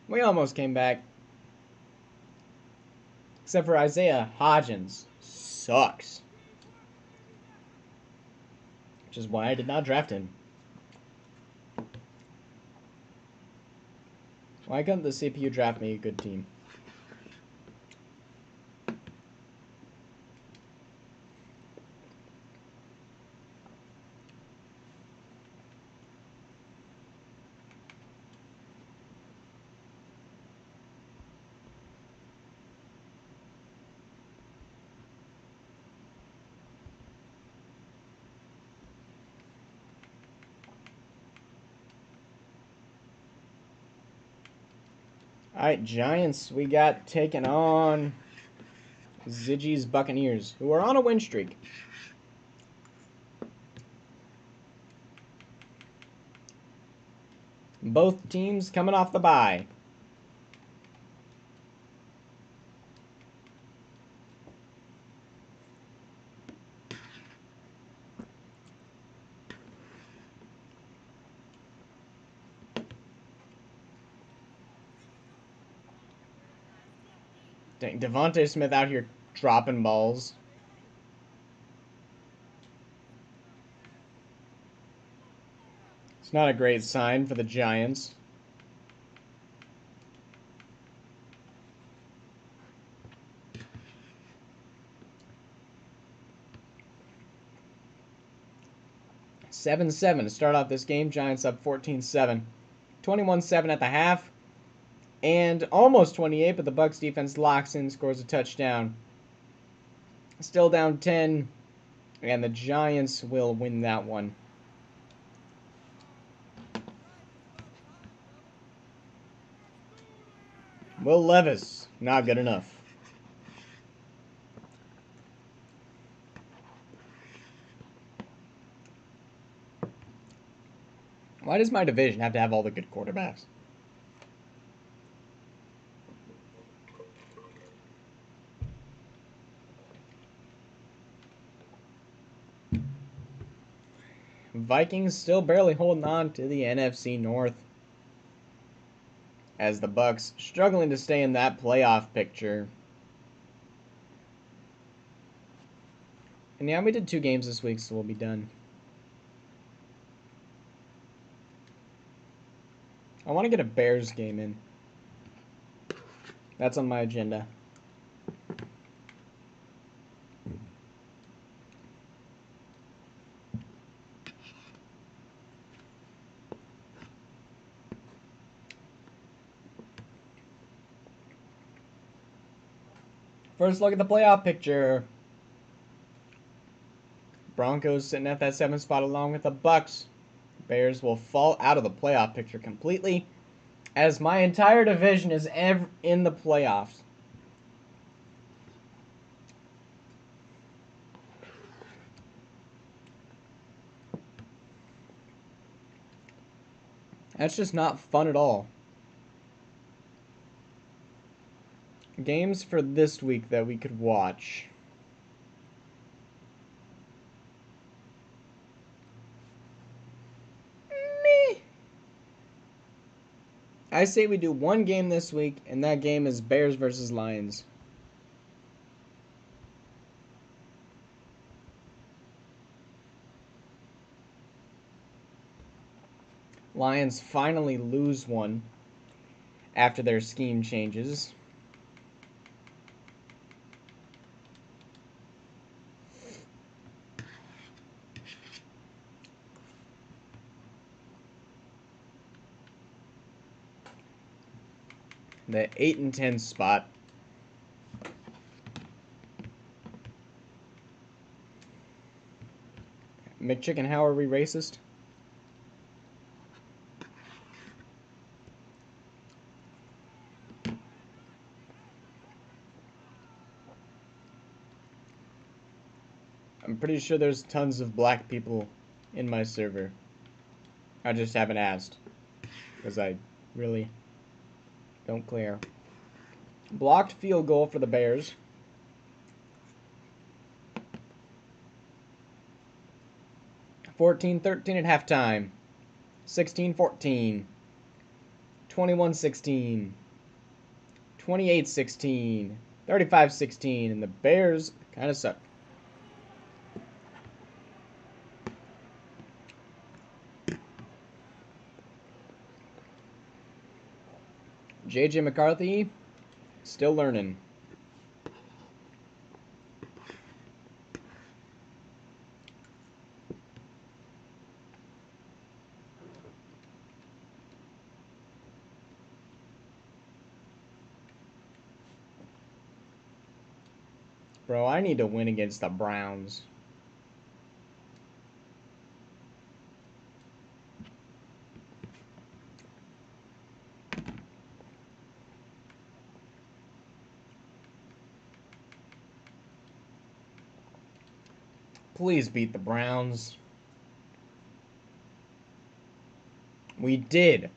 We almost came back. Except for Isaiah Hodgins. Sucks. Which is why I did not draft him. Why couldn't the CPU draft me a good team? Alright, Giants, we got taken on Ziggy's Buccaneers, who are on a win streak. Both teams coming off the bye. Dang, Devontae Smith out here dropping balls. It's not a great sign for the Giants. (7-7) to start off this game. Giants up 14-7. 21-7 at the half. And almost 28, but the Bucs defense locks in, scores a touchdown. Still down 10, and the Giants will win that one. Will Levis, not good enough. Why does my division have to have all the good quarterbacks? Vikings still barely holding on to the NFC North, as the Bucs struggling to stay in that playoff picture. And yeah, we did 2 games this week, so we'll be done. I want to get a Bears game in. That's on my agenda. First look at the playoff picture. Broncos sitting at that 7th spot along with the Bucs. Bears will fall out of the playoff picture completely, as my entire division is in the playoffs. That's just not fun at all. Games for this week that we could watch. Meh. I say we do one game this week, and that game is Bears versus Lions. Lions finally lose one after their scheme changes. The 8-10 spot. McChicken, how are we racist? I'm pretty sure there's tons of black people in my server. I just haven't asked. Because I really don't care. Blocked field goal for the Bears. (14-13) at halftime. 16-14. 21-16. 28-16. 35-16. And the Bears kind of suck. JJ McCarthy, still learning. Bro, I need to win against the Browns. Please beat the Browns. We did.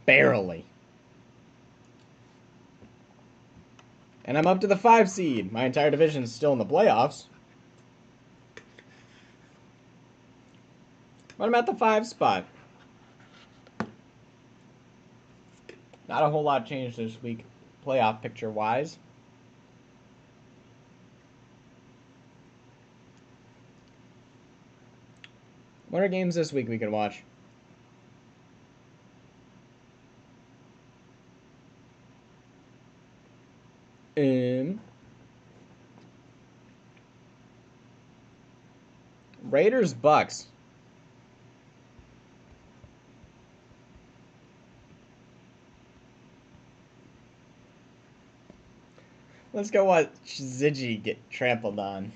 Barely. And I'm up to the 5 seed. My entire division is still in the playoffs. But I'm at the 5 spot. Not a whole lot changed this week, playoff picture-wise. What are games this week we can watch? Raiders Bucks. Let's go watch Ziggy get trampled on.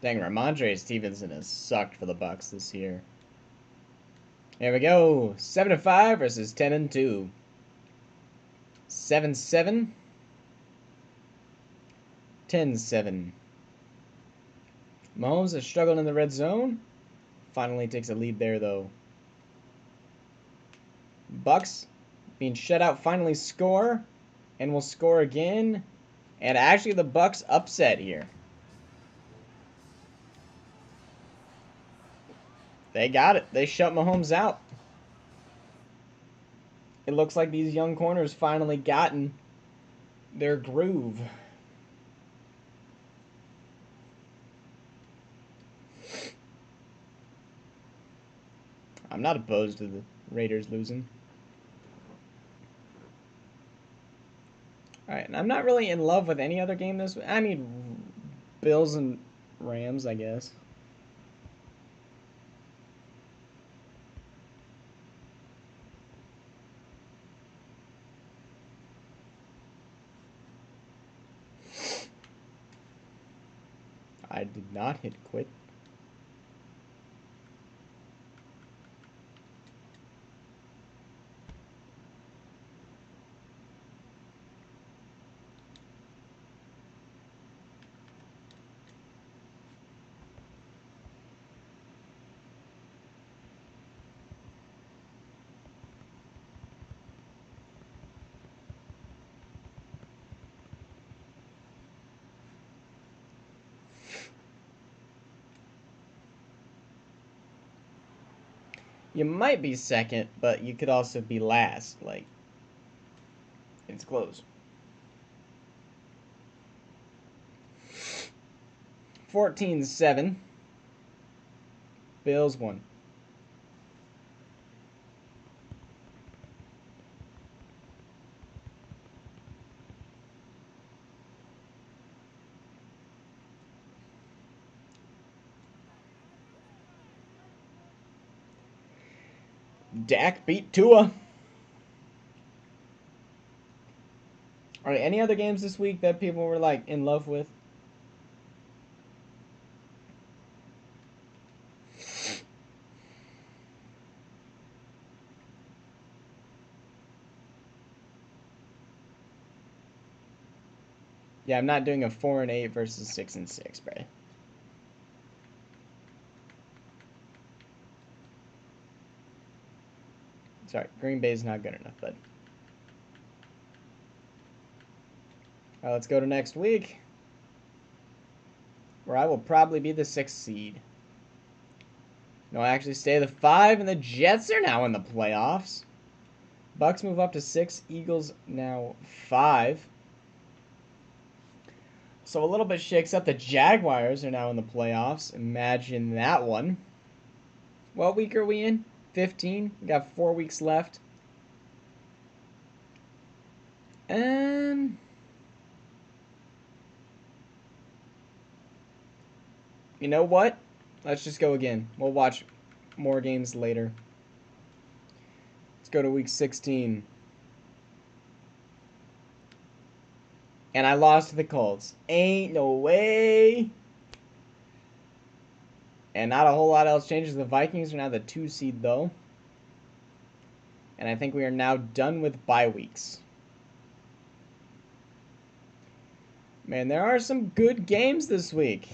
Dang, Ramondre Stevenson has sucked for the Bucks this year. Here we go. 7-5 versus 10-2. 7-7. 10-7. Mahomes has struggled in the red zone. Finally takes a lead there, though. Bucks being shut out finally score. And will score again. And actually the Bucks upset here. They got it. They shut Mahomes out. It looks like these young corners finally gotten their groove. I'm not opposed to the Raiders losing. Alright, and I'm not really in love with any other game this week. I mean, Bills and Rams, I guess. I did not hit quit. You might be second, but you could also be last. Like, it's close. 14-7. Bills won. Dak beat Tua. Are there any other games this week that people were like in love with? Yeah, I'm not doing a 4-8 versus 6-6, bro. Sorry, Green Bay's not good enough, bud. All right, let's go to next week, where I will probably be the 6th seed. No, I actually stay the 5, and the Jets are now in the playoffs. Bucks move up to 6, Eagles now 5. So a little bit shakes up. The Jaguars are now in the playoffs. Imagine that one. What week are we in? 15. We got 4 weeks left. You know what? Let's just go again. We'll watch more games later. Let's go to week 16. And I lost to the Colts. Ain't no way. And not a whole lot else changes. The Vikings are now the 2 seed, though. And I think we are now done with bye weeks. Man, there are some good games this week.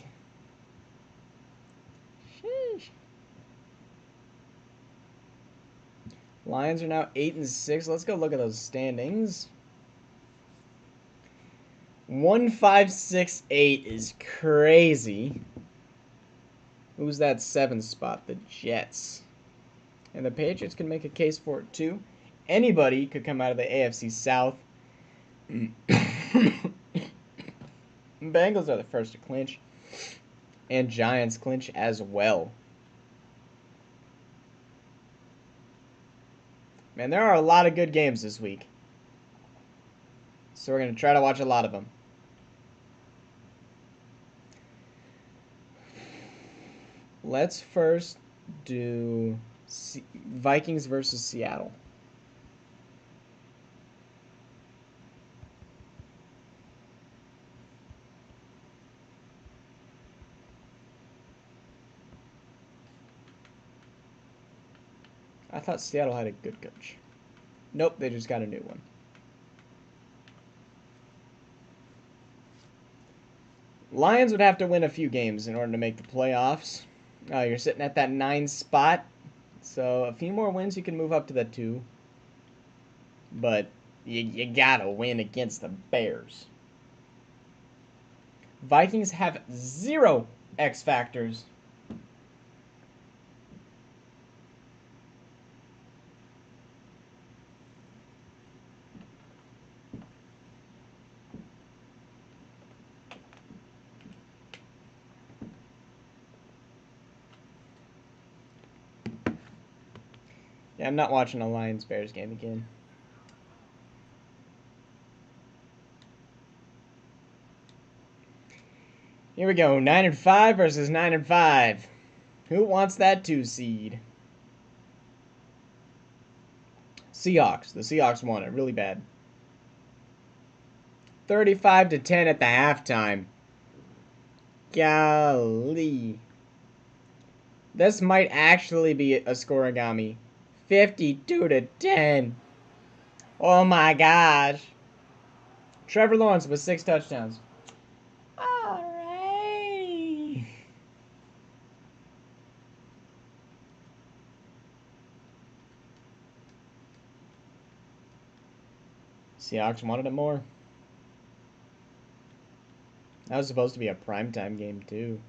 Sheesh. Lions are now 8-6. Let's go look at those standings. 1-5-6-8 is crazy. Who's that 7th spot? The Jets. And the Patriots can make a case for it too. Anybody could come out of the AFC South. Bengals are the first to clinch. And Giants clinch as well. Man, there are a lot of good games this week. So we're going to try to watch a lot of them. Let's first do Vikings versus Seattle. I thought Seattle had a good coach. Nope, they just got a new one. Lions would have to win a few games in order to make the playoffs. You're sitting at that 9 spot. So a few more wins, you can move up to the 2. But you gotta win against the Bears. Vikings have 0 X factors. Yeah, I'm not watching a Lions-Bears game again. Here we go, 9-5 versus 9-5. Who wants that 2 seed? Seahawks. The Seahawks won it really bad. 35-10 at the halftime. Golly. This might actually be a scoregami. 52-10. Oh my gosh. Trevor Lawrence with 6 touchdowns. Alright. Seahawks wanted it more. That was supposed to be a primetime game too.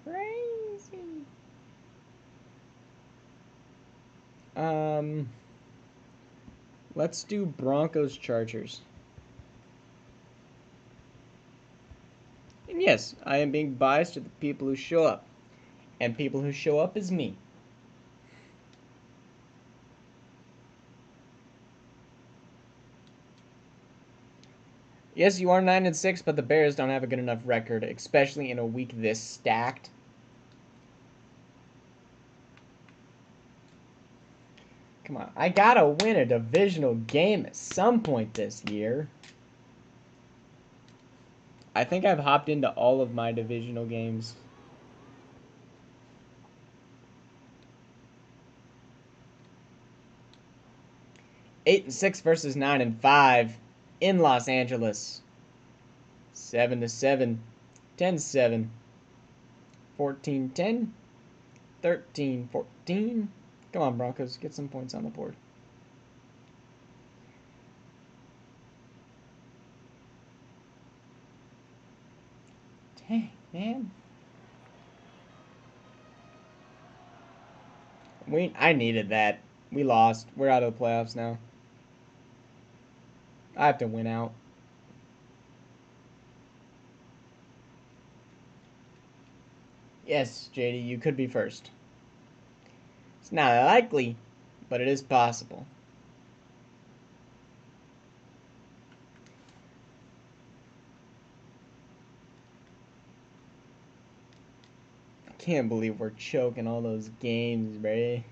Crazy. Let's do Broncos Chargers. And yes, I am being biased to the people who show up. And people who show up is me. Yes, you are 9-6, but the Bears don't have a good enough record, especially in a week this stacked. Come on, I gotta win a divisional game at some point this year. I think I've hopped into all of my divisional games. Eight and 6 versus 9 and 5 in Los Angeles. 7-7, 10-7, 14-10, 13-14. Come on, Broncos, get some points on the board. Dang, man. I needed that. We lost. We're out of the playoffs now. I have to win out. Yes, JD, you could be first. It's not likely, but it is possible. I can't believe we're choking all those games, bro.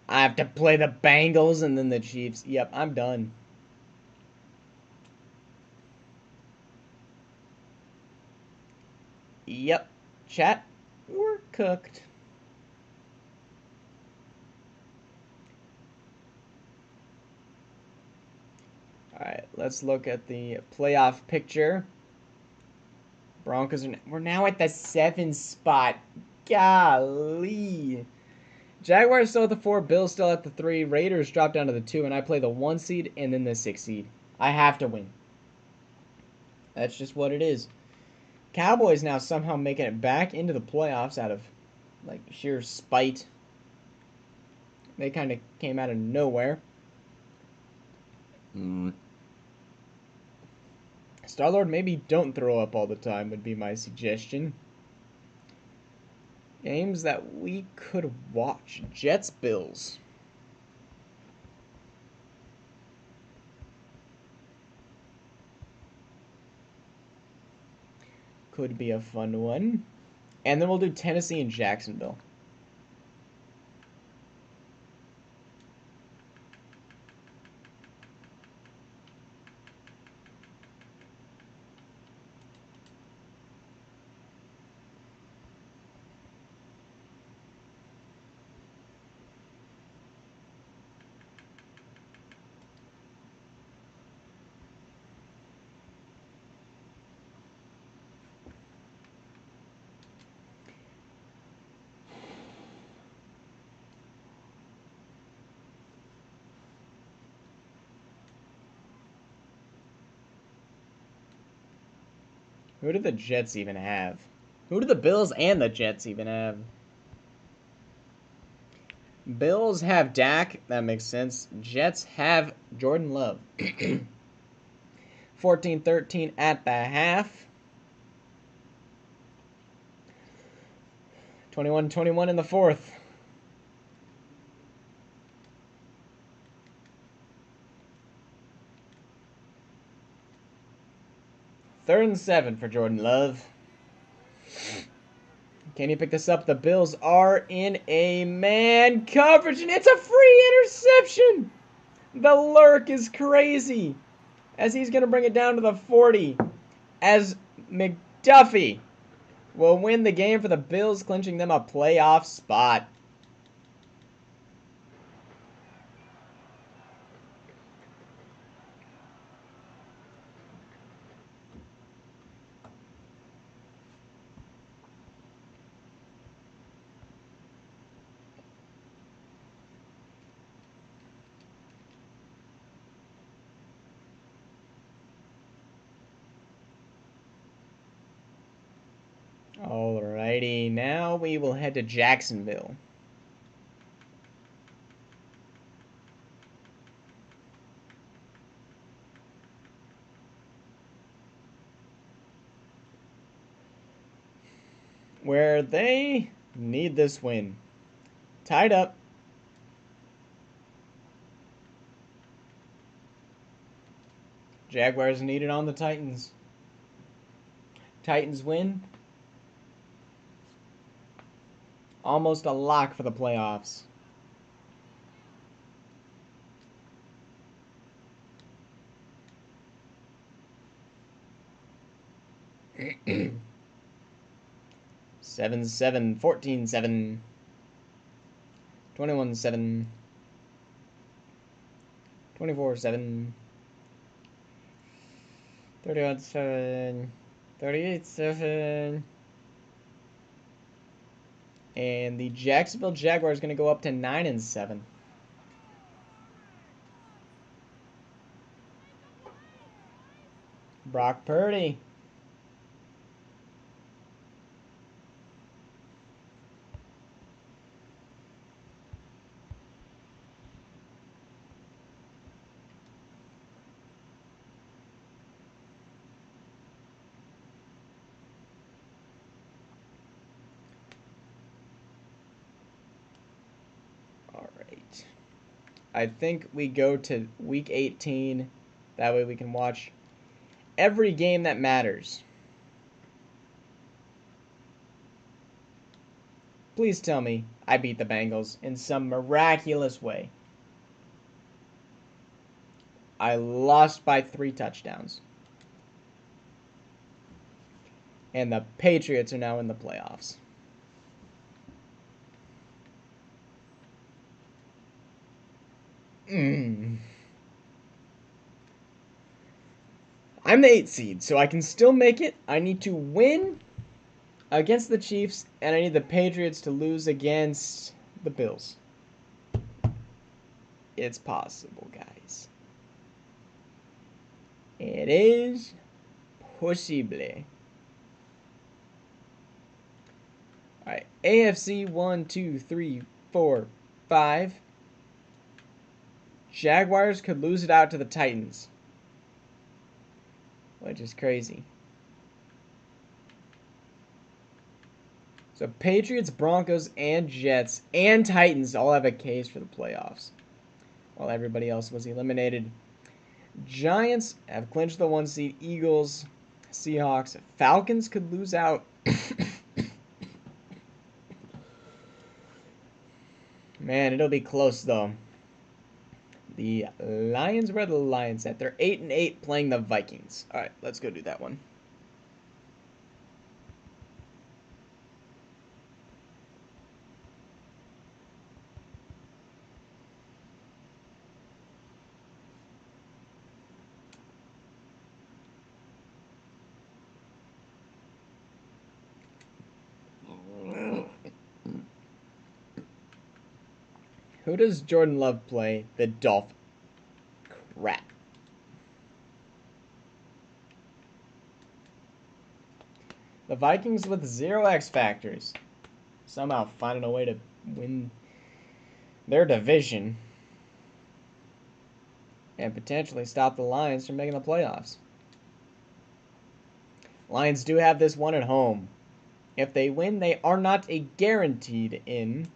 I have to play the Bengals and then the Chiefs. Yep, I'm done. Yep. Chat, we're cooked. Alright, let's look at the playoff picture. Broncos we're now at the 7 spot. Golly. Jaguars still at the 4, Bills still at the 3, Raiders drop down to the 2, and I play the 1 seed and then the 6 seed. I have to win. That's just what it is. Cowboys now somehow making it back into the playoffs out of like sheer spite. They kind of came out of nowhere. Star-Lord, maybe don't throw up all the time would be my suggestion. Games that we could watch. Jets, Bills. Could be a fun one. And then we'll do Tennessee and Jacksonville. Who do the Jets even have? Who do the Bills and the Jets even have? Bills have Dak. That makes sense. Jets have Jordan Love. 14-13 at the half. 21-21 in the fourth. Third and 7 for Jordan Love. Can you pick this up? The Bills are in a man coverage, and it's a free interception. The lurk is crazy, as he's going to bring it down to the 40, as Duffy will win the game for the Bills, clinching them a playoff spot. Alrighty, now we will head to Jacksonville. Where they need this win. Tied up. Jaguars need it on the Titans. Titans win. Almost a lock for the playoffs. Seven, 14-7, 21-7, 24-7, 31-7, 38-7. And the Jacksonville Jaguars going to go up to 9-7. Brock Purdy. I think we go to week 18. That way we can watch every game that matters. Please tell me I beat the Bengals in some miraculous way. I lost by 3 touchdowns. And the Patriots are now in the playoffs. I'm the 8th seed, so I can still make it. I need to win against the Chiefs, and I need the Patriots to lose against the Bills. It's possible, guys. It is possible. Alright, AFC 1, 2, 3, 4, 5. Jaguars could lose it out to the Titans, which is crazy. So Patriots, Broncos, and Jets, and Titans all have a case for the playoffs, while everybody else was eliminated. Giants have clinched the 1 seed. Eagles, Seahawks, Falcons could lose out. Man, it'll be close though. The Lions, where are the Lions at? They're 8-8 playing the Vikings. All right, let's go do that one. Who does Jordan Love play? The Dolphins. Crap. The Vikings with 0 X factors. Somehow finding a way to win their division. And potentially stop the Lions from making the playoffs. Lions do have this one at home. If they win, they are not a guaranteed in.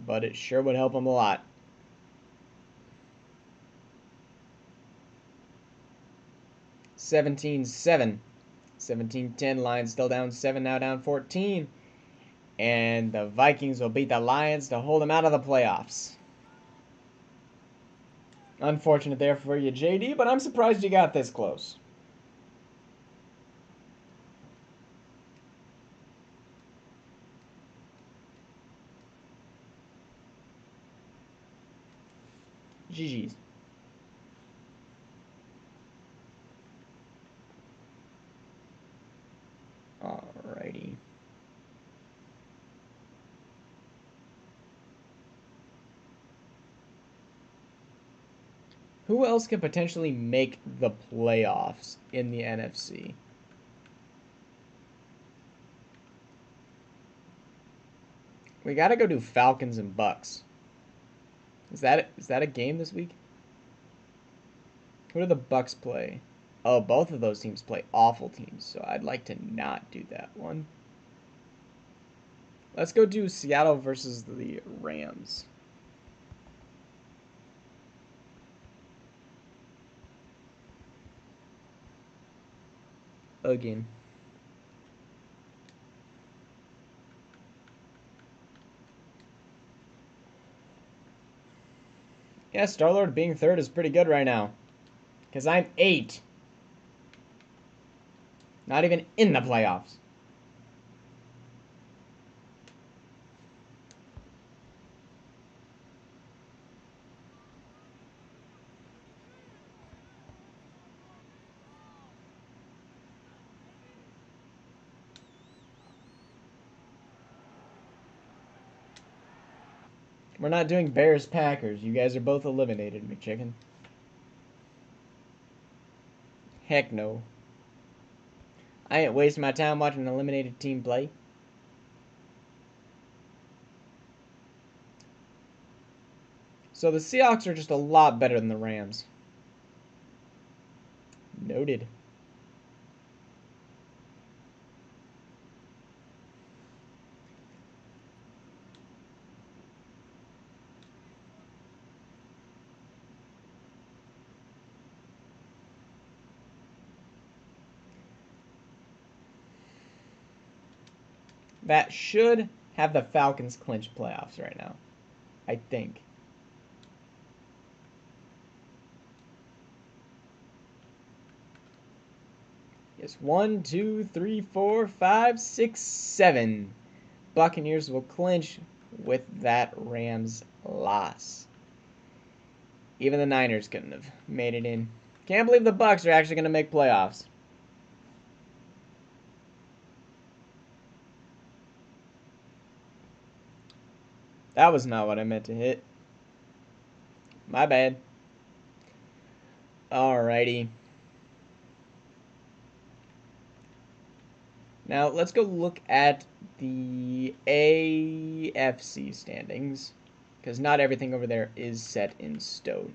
But it sure would help them a lot. (17-7). 17-10. Lions still down 7, now down 14. And the Vikings will beat the Lions to hold them out of the playoffs. Unfortunate there for you, JD, but I'm surprised you got this close. GG's. Alrighty. Who else could potentially make the playoffs in the NFC? We gotta go do Falcons and Bucks. Is that a game this week? Who do the Bucks play? Oh, both of those teams play awful teams, so I'd like to not do that one. Let's go do Seattle versus the Rams. Again. Yeah, Star-Lord being third is pretty good right now. Because I'm 8. Not even in the playoffs. We're not doing Bears-Packers. You guys are both eliminated, McChicken. Heck no. I ain't wasting my time watching an eliminated team play. So the Seahawks are just a lot better than the Rams. Noted. That should have the Falcons clinch playoffs right now. I think. Yes, 1, 2, 3, 4, 5, 6, 7. Buccaneers will clinch with that Rams loss. Even the Niners couldn't have made it in. Can't believe the Bucs are actually going to make playoffs. That was not what I meant to hit. My bad. Alrighty. Now, let's go look at the AFC standings. Because not everything over there is set in stone.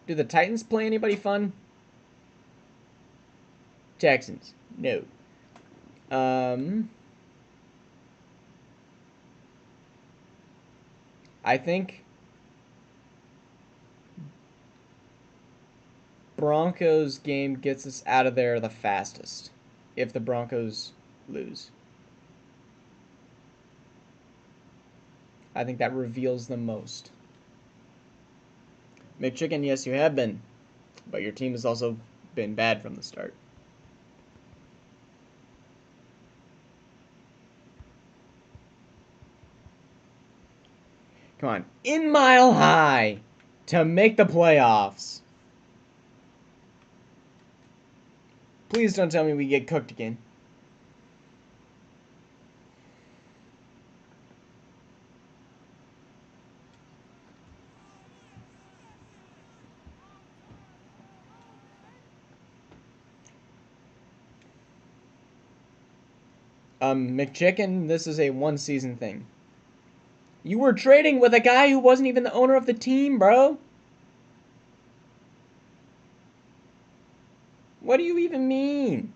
Do the Titans play anybody fun? Texans. No. I think Broncos game gets us out of there the fastest if the Broncos lose. I think that reveals the most. McChicken, yes, you have been, but your team has also been bad from the start. Come on, in Mile High to make the playoffs. Please don't tell me we get cooked again. McChicken, this is a one-season thing. You were trading with a guy who wasn't even the owner of the team, bro. What do you even mean?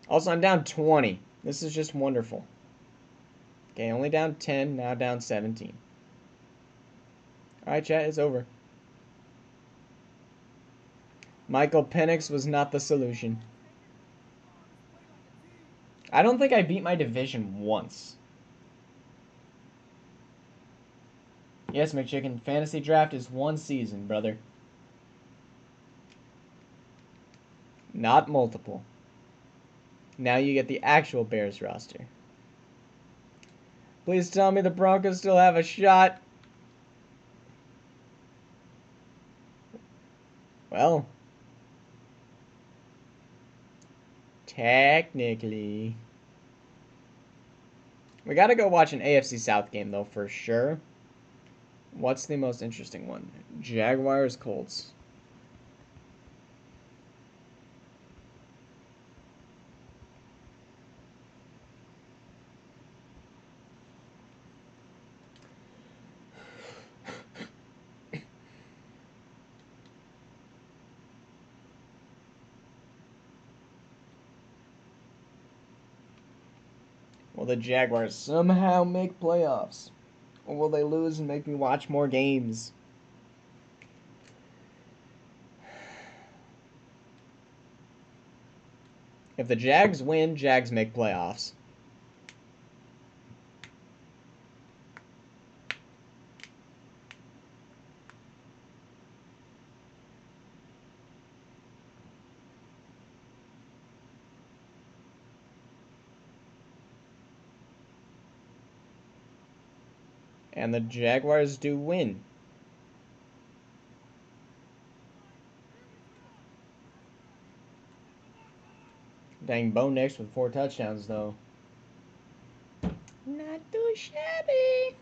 Also, I'm down 20. This is just wonderful. Okay, only down 10, now down 17. Alright, chat, it's over. Michael Penix was not the solution. I don't think I beat my division once. Yes, McChicken, fantasy draft is one season, brother. Not multiple. Now you get the actual Bears roster. Please tell me the Broncos still have a shot. Well, technically. We gotta go watch an AFC South game, though, for sure. What's the most interesting one? Jaguars, Colts. Will the Jaguars somehow make playoffs? Or will they lose and make me watch more games? If the Jags win, Jags make playoffs. And the Jaguars do win. Dang, Bo Nix with 4 touchdowns, though. Not too shabby.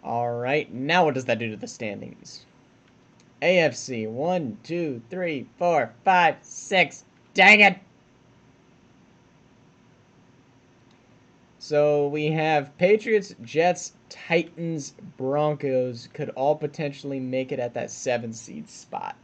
Alright, now what does that do to the standings? AFC 1, 2, 3, 4, 5, 6. Dang it! So we have Patriots, Jets, Titans, Broncos could all potentially make it at that 7th seed spot.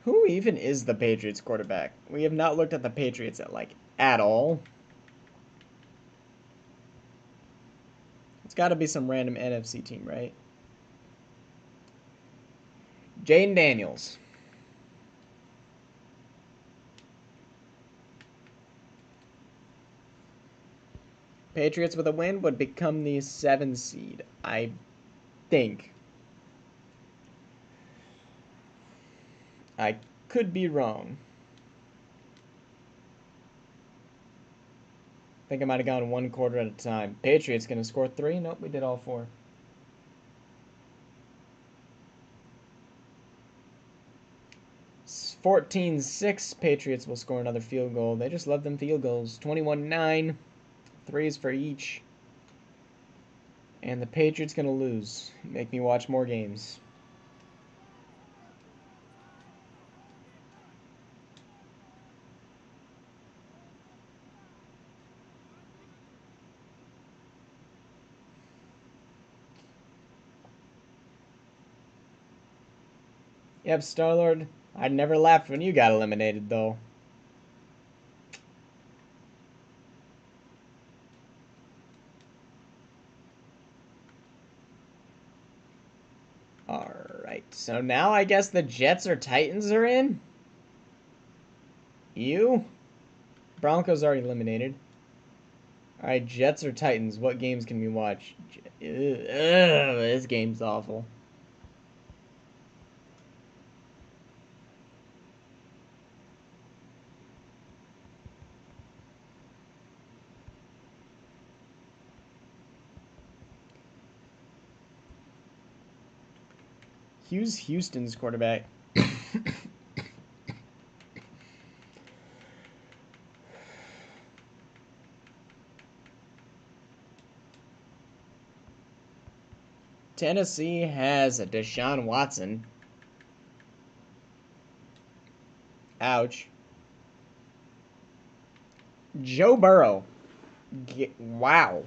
Who even is the Patriots quarterback? We have not looked at the Patriots at all. It's got to be some random NFC team, right? Jaden Daniels. Patriots with a win would become the 7th seed, I think. I could be wrong. I think I might have gone 1 quarter at a time. Patriots gonna score 3? Nope, we did all 4. It's 14-6. Patriots will score another field goal. They just love them field goals. 21-9. 3s for each. And the Patriots gonna lose. Make me watch more games. Yep, Star-Lord. I never laughed when you got eliminated, though. Alright, so now I guess the Jets or Titans are in? You? Broncos already eliminated. Alright, Jets or Titans, what games can we watch? Ugh, this game's awful. Hughes Houston's quarterback. Tennessee has a Deshaun Watson. Ouch. Joe Burrow. Wow.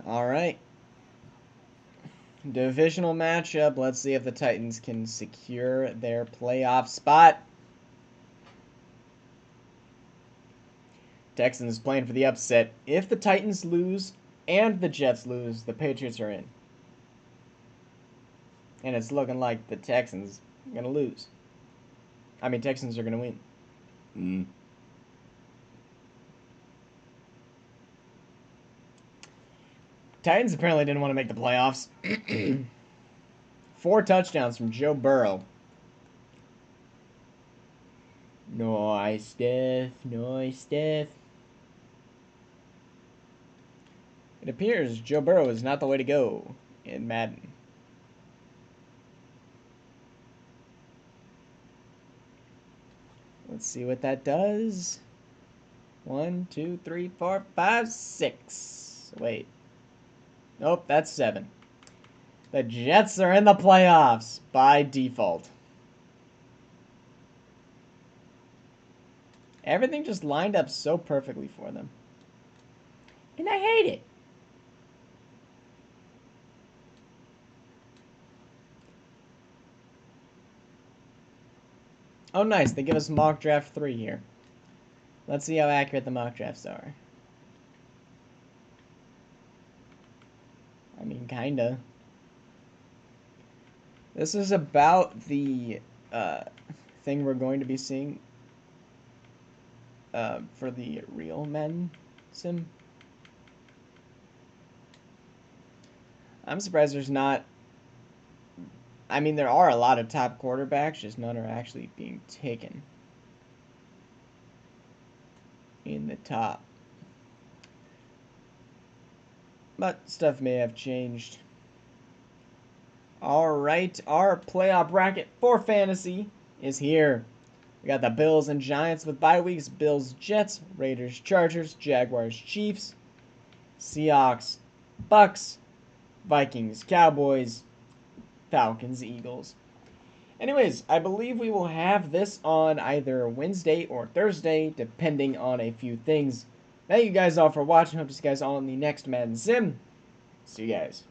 All right. Divisional matchup. Let's see if the Titans can secure their playoff spot. Texans playing for the upset. If the Titans lose and the Jets lose, the Patriots are in. And it's looking like the Texans are going to lose. I mean, Texans are going to win. Titans apparently didn't want to make the playoffs. 4 touchdowns from Joe Burrow. Nice stuff. Nice stuff. It appears Joe Burrow is not the way to go in Madden. Let's see what that does. 1, 2, 3, 4, 5, 6. Wait. Nope, that's 7. The Jets are in the playoffs by default. Everything just lined up so perfectly for them. And I hate it. Oh, nice. They give us mock draft 3 here. Let's see how accurate the mock drafts are. I mean, kinda. This is about the thing we're going to be seeing for the real Madden sim. I'm surprised there's not... I mean, there are a lot of top quarterbacks, just none are actually being taken in the top. But stuff may have changed. Alright, our playoff bracket for fantasy is here. We got the Bills and Giants with bye weeks. Bills, Jets, Raiders, Chargers, Jaguars, Chiefs, Seahawks, Bucks, Vikings, Cowboys, Falcons, Eagles. Anyways, I believe we will have this on either Wednesday or Thursday, depending on a few things. Thank you guys all for watching. Hope to see you guys all in the next Madden Sim. See you guys.